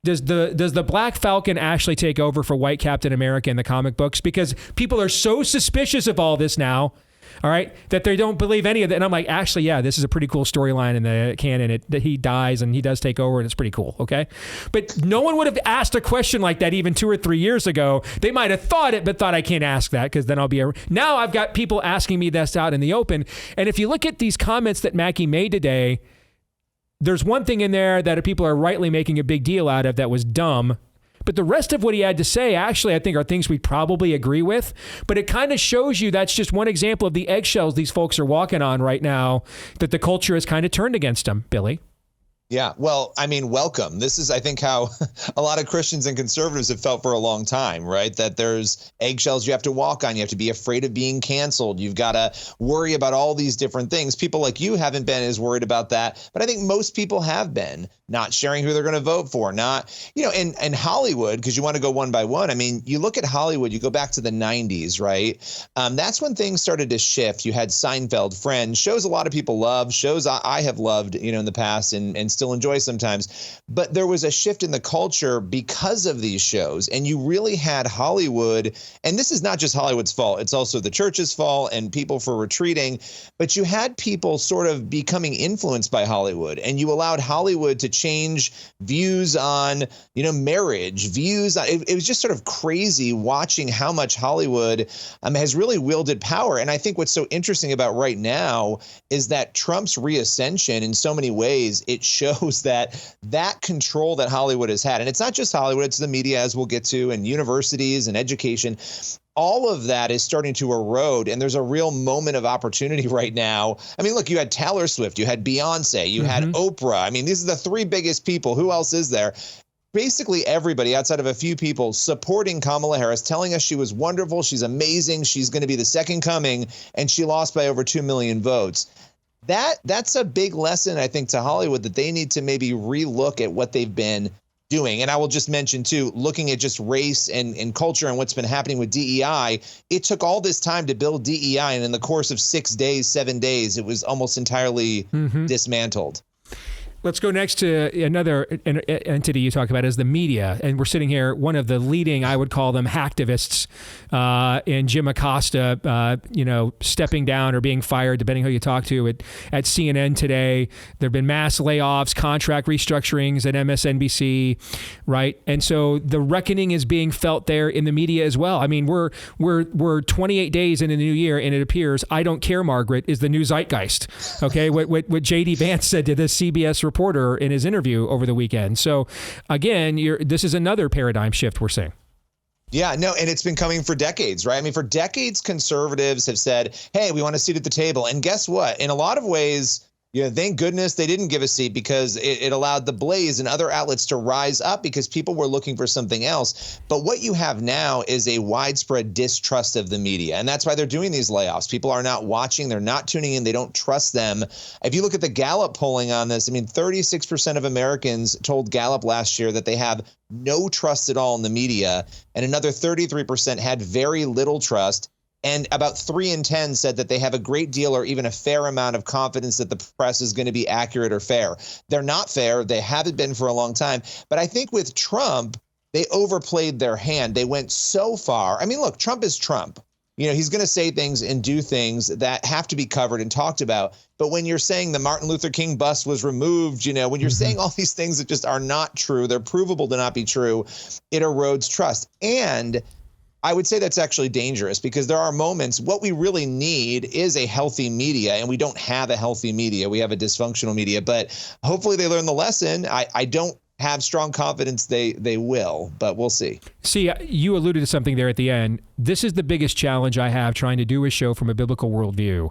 does the Black Falcon actually take over for White Captain America in the comic books? Because people are so suspicious of all this now, all right, that they don't believe any of it. And I'm like, actually, yeah, this is a pretty cool storyline in the canon. That he dies and he does take over, and it's pretty cool, okay? But no one would have asked a question like that even 2 or 3 years ago. They might have thought it, but thought I can't ask that because then now I've got people asking me this out in the open. And if you look at these comments that Mackie made today, there's one thing in there that people are rightly making a big deal out of that was dumb. But the rest of what he had to say, actually, I think are things we probably agree with. But it kind of shows you that's just one example of the eggshells these folks are walking on right now, that the culture has kind of turned against them, Billy. Yeah, well, I mean, welcome. This is, I think, how a lot of Christians and conservatives have felt for a long time, right? That there's eggshells you have to walk on. You have to be afraid of being canceled. You've got to worry about all these different things. People like you haven't been as worried about that, but I think most people have been. Not sharing who they're going to vote for, not, and Hollywood, because you want to go one by one. I mean, you look at Hollywood, you go back to the 90s, right? That's when things started to shift. You had Seinfeld, Friends, shows a lot of people love, shows I have loved, in the past and still enjoy sometimes. But there was a shift in the culture because of these shows. And you really had Hollywood, and this is not just Hollywood's fault, it's also the church's fault and people for retreating. But you had people sort of becoming influenced by Hollywood, and you allowed Hollywood to change views on, marriage, views. It was just sort of crazy watching how much Hollywood has really wielded power. And I think what's so interesting about right now is that Trump's reascension, in so many ways, it shows that control that Hollywood has had. And it's not just Hollywood, it's the media, as we'll get to, and universities and education. All of that is starting to erode, and there's a real moment of opportunity right now. I mean, look, you had Taylor Swift, you had Beyonce, you had Oprah. I mean, these are the 3 biggest people. Who else is there? Basically everybody outside of a few people supporting Kamala Harris, telling us she was wonderful, she's amazing, she's going to be the second coming, and she lost by over 2 million votes. that's a big lesson, I think, to Hollywood, that they need to maybe relook at what they've been doing. And I will just mention, too, looking at just race and culture and what's been happening with DEI, it took all this time to build DEI. And in the course of 7 days, it was almost entirely dismantled. Let's go next to another entity you talk about is the media. And we're sitting here, one of the leading, I would call them, hacktivists, in Jim Acosta, stepping down or being fired, depending who you talk to, at CNN today. There have been mass layoffs, contract restructurings at MSNBC, right? And so the reckoning is being felt there in the media as well. I mean, we're 28 days into the new year, and it appears "I don't care, Margaret" is the new zeitgeist. Okay, what J.D. Vance said to the CBS reporter in his interview over the weekend. So again, this is another paradigm shift we're seeing. Yeah, no, and it's been coming for decades, right? I mean, for decades, conservatives have said, hey, we want a seat at the table. And guess what? In a lot of ways, thank goodness they didn't give a seat, because it allowed The Blaze and other outlets to rise up because people were looking for something else. But what you have now is a widespread distrust of the media. And that's why they're doing these layoffs. People are not watching. They're not tuning in. They don't trust them. If you look at the Gallup polling on this, I mean, 36% of Americans told Gallup last year that they have no trust at all in the media. And another 33% had very little trust. And about 3 in 10 said that they have a great deal or even a fair amount of confidence that the press is going to be accurate or fair. They're not fair. They haven't been for a long time. But I think with Trump, they overplayed their hand. They went so far. I mean, look, Trump is Trump. He's going to say things and do things that have to be covered and talked about. But when you're saying the Martin Luther King bust was removed, when you're saying all these things that just are not true, they're provable to not be true, it erodes trust. And I would say that's actually dangerous, because there are moments, what we really need is a healthy media, and we don't have a healthy media. We have a dysfunctional media, but hopefully they learn the lesson. I don't have strong confidence they will, but we'll see. See, you alluded to something there at the end. This is the biggest challenge I have trying to do a show from a biblical worldview.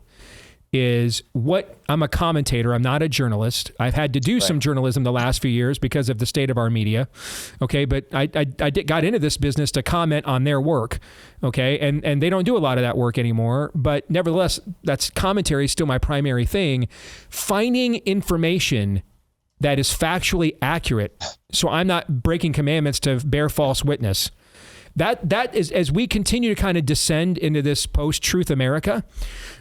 I'm a commentator. I'm not a journalist. I've had to do some journalism the last few years because of the state of our media. Okay. But I got into this business to comment on their work. Okay. And they don't do a lot of that work anymore, but nevertheless, that's commentary is still my primary thing. Finding information that is factually accurate, so I'm not breaking commandments to bear false witness. That is, as we continue to kind of descend into this post-truth America,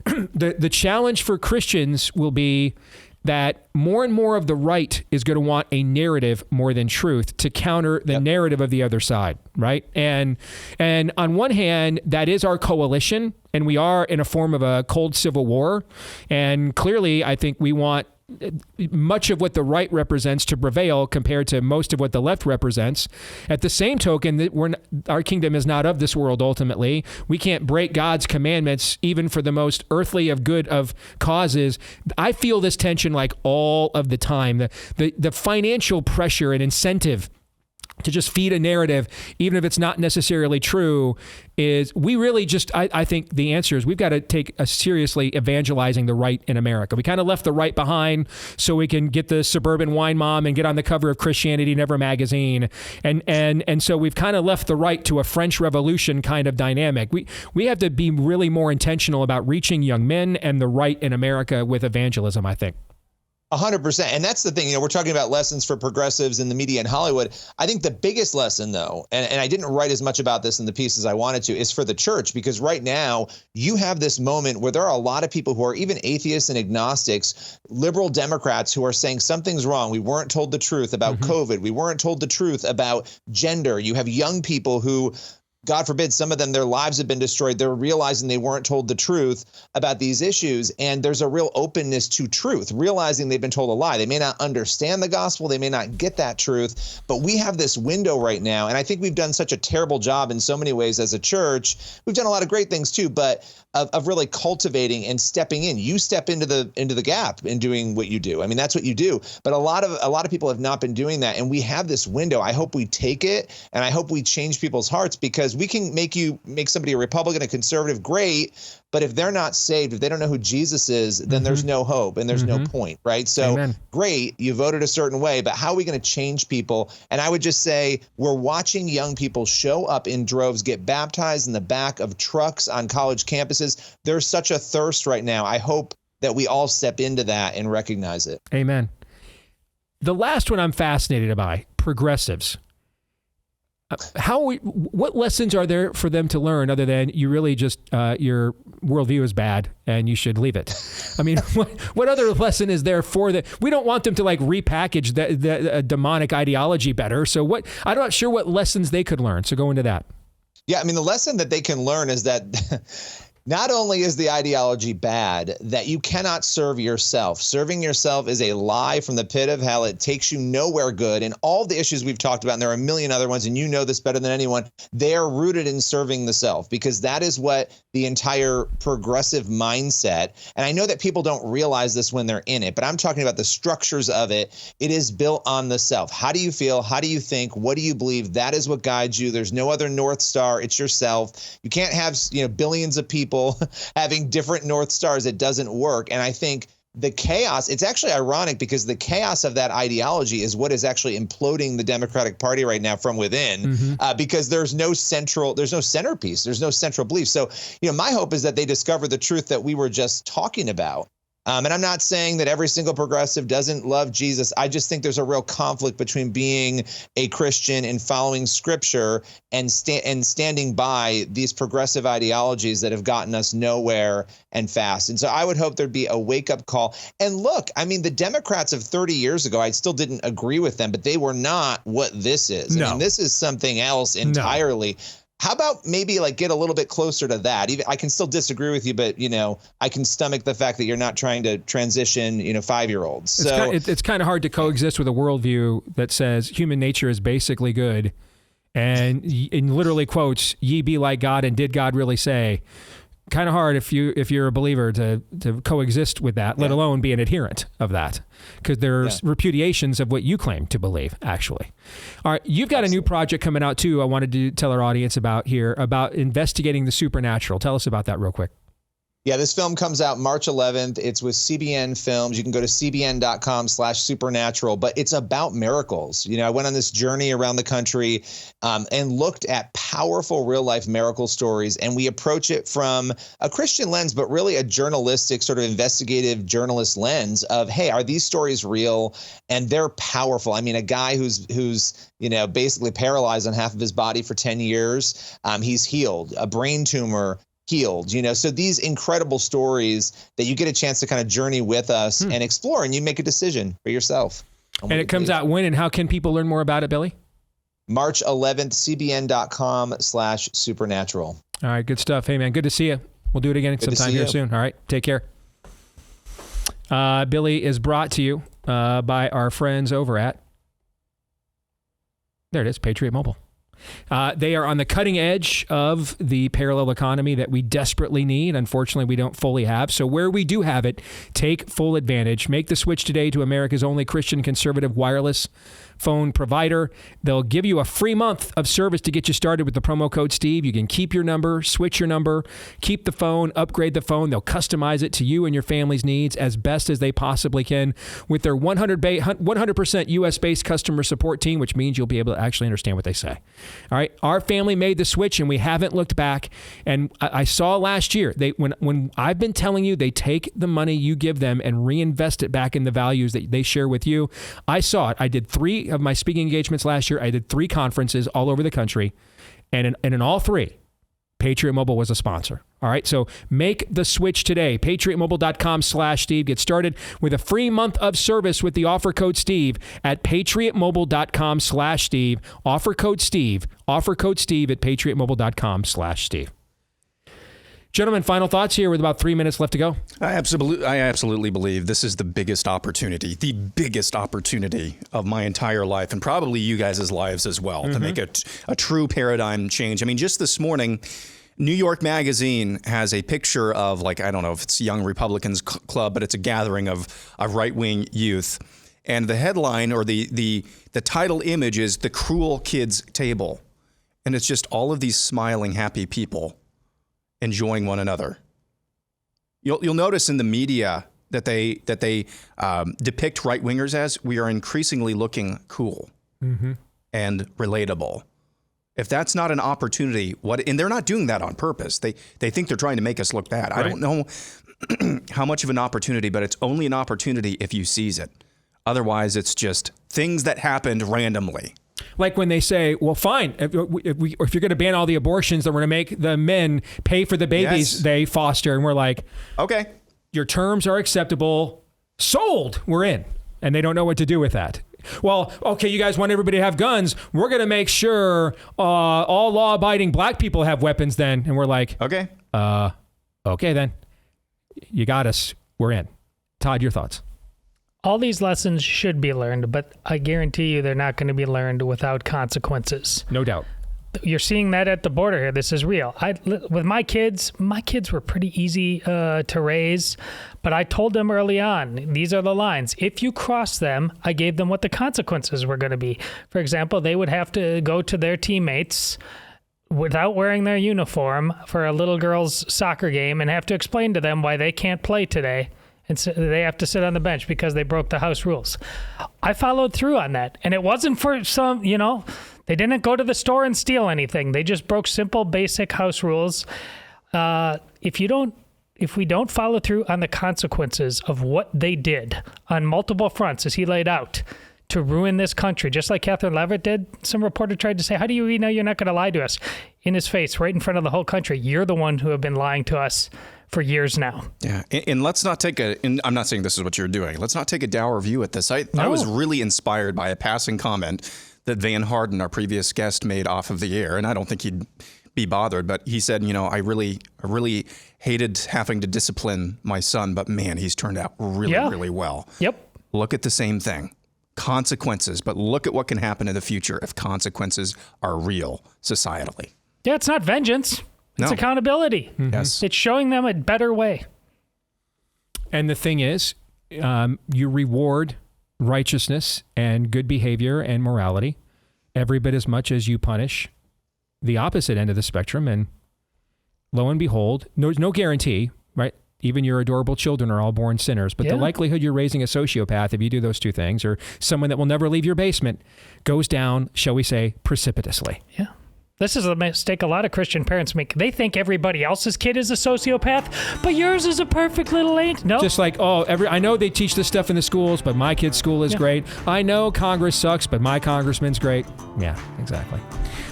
the challenge for Christians will be that more and more of the right is going to want a narrative more than truth to counter the narrative of the other side, right? And on one hand, that is our coalition, and we are in a form of a cold civil war. And clearly, I think we want much of what the right represents to prevail compared to most of what the left represents. At the same token, that our kingdom is not of this world ultimately. We can't break God's commandments even for the most earthly of good of causes. I feel this tension like all of the time. The financial pressure and incentive to just feed a narrative, even if it's not necessarily true, is we really just, I think the answer is we've got to take seriously evangelizing the right in America. We kind of left the right behind so we can get the suburban wine mom and get on the cover of Christianity Never magazine. And so we've kind of left the right to a French Revolution kind of dynamic. We have to be really more intentional about reaching young men and the right in America with evangelism, I think. 100%. And that's the thing, we're talking about lessons for progressives in the media in Hollywood. I think the biggest lesson, though, and I didn't write as much about this in the pieces I wanted to, is for the church, because right now you have this moment where there are a lot of people who are even atheists and agnostics, liberal Democrats, who are saying something's wrong. We weren't told the truth about COVID. We weren't told the truth about gender. You have young people who, God forbid, some of them, their lives have been destroyed. They're realizing they weren't told the truth about these issues. And there's a real openness to truth, realizing they've been told a lie. They may not understand the gospel. They may not get that truth. But we have this window right now. And I think we've done such a terrible job in so many ways as a church. We've done a lot of great things, too, but of really cultivating and stepping in. You step into the gap in doing what you do. I mean, that's what you do. But a lot of people have not been doing that. And we have this window. I hope we take it, and I hope we change people's hearts, because we can make somebody a Republican, a conservative, great. But if they're not saved, if they don't know who Jesus is, then there's no hope and there's no point, right? So great, you voted a certain way, but how are we going to change people? And I would just say we're watching young people show up in droves, get baptized in the back of trucks on college campuses. There's such a thirst right now. I hope that we all step into that and recognize it. Amen. The last one I'm fascinated by, progressives. What lessons are there for them to learn other than you really just, your worldview is bad and you should leave it? I mean, what other lesson is there for them? We don't want them to like repackage the demonic ideology better. So I'm not sure what lessons they could learn. So go into that. Yeah, I mean, the lesson that they can learn is that not only is the ideology bad, that you cannot serve yourself. Serving yourself is a lie from the pit of hell. It takes you nowhere good. And all the issues we've talked about, and there are a million other ones, and you know this better than anyone, they are rooted in serving the self, because that is what the entire progressive mindset, and I know that people don't realize this when they're in it, but I'm talking about the structures of it. It is built on the self. How do you feel? How do you think? What do you believe? That is what guides you. There's no other North Star. It's yourself. You can't have, billions of people having different North Stars. It doesn't work. And I think the chaos, it's actually ironic because the chaos of that ideology is what is actually imploding the Democratic Party right now from within, because there's no centerpiece. There's no central belief. So, my hope is that they discover the truth that we were just talking about. And I'm not saying that every single progressive doesn't love Jesus. I just think there's a real conflict between being a Christian and following Scripture and standing by these progressive ideologies that have gotten us nowhere and fast. And so I would hope there'd be a wake-up call. And look, I mean, the Democrats of 30 years ago, I still didn't agree with them, but they were not what this is. No. I mean, this is something else entirely. No. How about maybe get a little bit closer to that? Even I can still disagree with you, but I can stomach the fact that you're not trying to transition, 5-year-olds. So it's kind of hard to coexist with a worldview that says human nature is basically good, and in literally quotes, "Ye be like God, and did God really say?" Kind of hard if you're a believer to coexist with that, let alone be an adherent of that, because there's repudiations of what you claim to believe, actually. All right, you've got a new project coming out too. I wanted to tell our audience about investigating the supernatural. Tell us about that real quick. Yeah, this film comes out March 11th. It's with CBN Films. You can go to cbn.com/supernatural, but it's about miracles. I went on this journey around the country and looked at powerful real life miracle stories. And we approach it from a Christian lens, but really a journalistic sort of investigative journalist lens of, hey, are these stories real? And they're powerful. I mean, a guy who's basically paralyzed on half of his body for 10 years, he's healed. A brain tumor, healed, so these incredible stories that you get a chance to kind of journey with us and explore, and you make a decision for yourself. And it comes out when, and how can people learn more about it, Billy? March 11th, cbn.com/supernatural. All right, good stuff. Hey man, good to see you. We'll do it again sometime here soon. All right, take care. Billy is brought to you by our friends over at, there it is, Patriot Mobile. They are on the cutting edge of the parallel economy that we desperately need. Unfortunately, we don't fully have. So where we do have it, take full advantage. Make the switch today to America's only Christian conservative wireless phone provider. They'll give you a free month of service to get you started with the promo code Steve. You can keep your number, switch your number, keep the phone, upgrade the phone. They'll customize it to you and your family's needs as best as they possibly can with their 100% US-based customer support team, which means you'll be able to actually understand what they say. All right. Our family made the switch and we haven't looked back. And I saw last year, when I've been telling you they take the money you give them and reinvest it back in the values that they share with you. I saw it. I did 3 of my speaking engagements last year. I did 3 conferences all over the country. And in all 3, Patriot Mobile was a sponsor. All right, so make the switch today. PatriotMobile.com/Steve. Get started with a free month of service with the offer code Steve at PatriotMobile.com/Steve. Offer code Steve. Offer code Steve at PatriotMobile.com/Steve. Gentlemen, final thoughts here with about 3 minutes left to go. I absolutely believe this is the biggest opportunity of my entire life, and probably you guys' lives as well, to make a true paradigm change. I mean, just this morning, New York Magazine has a picture of, I don't know if it's Young Republicans Club, but it's a gathering of right-wing youth. And the headline or the title image is The Cruel Kids Table. And it's just all of these smiling, happy people enjoying one another. You'll notice in the media that they depict right-wingers as, we are increasingly looking cool and relatable. If that's not an opportunity, and they're not doing that on purpose. They think they're trying to make us look bad. Right. I don't know how much of an opportunity, but it's only an opportunity if you seize it. Otherwise, it's just things that happened randomly. Like when they say, well, fine, if you're going to ban all the abortions, then we're going to make the men pay for the babies they foster. And we're like, okay, your terms are acceptable. Sold. We're in. And they don't know what to do with that. Well, okay, you guys want everybody to have guns. We're going to make sure all law-abiding black people have weapons then. And we're like, okay, then. You got us. We're in. Todd, your thoughts? All these lessons should be learned, but I guarantee you they're not going to be learned without consequences. No doubt. You're seeing that at the border here. This is real. With my kids were pretty easy to raise, but I told them early on, these are the lines. If you cross them, I gave them what the consequences were going to be. For example, they would have to go to their teammates without wearing their uniform for a little girl's soccer game and have to explain to them why they can't play today. And so they have to sit on the bench because they broke the house rules. I followed through on that. And it wasn't for some, they didn't go to the store and steal anything. They just broke simple, basic house rules. If we don't follow through on the consequences of what they did on multiple fronts, as he laid out, to ruin this country, just like Catherine Levitt did, some reporter tried to say, how do you know you're not going to lie to us? In his face, right in front of the whole country. You're the one who have been lying to us for years now. Yeah, and let's not take I'm not saying this is what you're doing. Let's not take a dour view at this. I was really inspired by a passing comment that Van Harden, our previous guest, made off of the air, and I don't think he'd be bothered, but he said, I really hated having to discipline my son, but man, he's turned out really well. Yep. Look at the same thing. Consequences, but look at what can happen in the future if consequences are real societally. Yeah, it's not vengeance. It's accountability. Mm-hmm. Yes. It's showing them a better way. And the thing is, you reward righteousness and good behavior and morality every bit as much as you punish the opposite end of the spectrum. And lo and behold, there's no guarantee, right? Even your adorable children are all born sinners. But the likelihood you're raising a sociopath if you do those two things, or someone that will never leave your basement, goes down, shall we say, precipitously. Yeah. This is a mistake a lot of Christian parents make. They think everybody else's kid is a sociopath, but yours is a perfect little ain't. No. Just like, I know they teach this stuff in the schools, but my kid's school is great. I know Congress sucks, but my congressman's great. Yeah, exactly.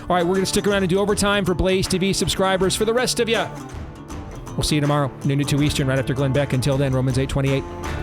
All right, we're going to stick around and do overtime for Blaze TV subscribers. For the rest of you, we'll see you tomorrow, noon to 2 Eastern, right after Glenn Beck. Until then, Romans 8:28.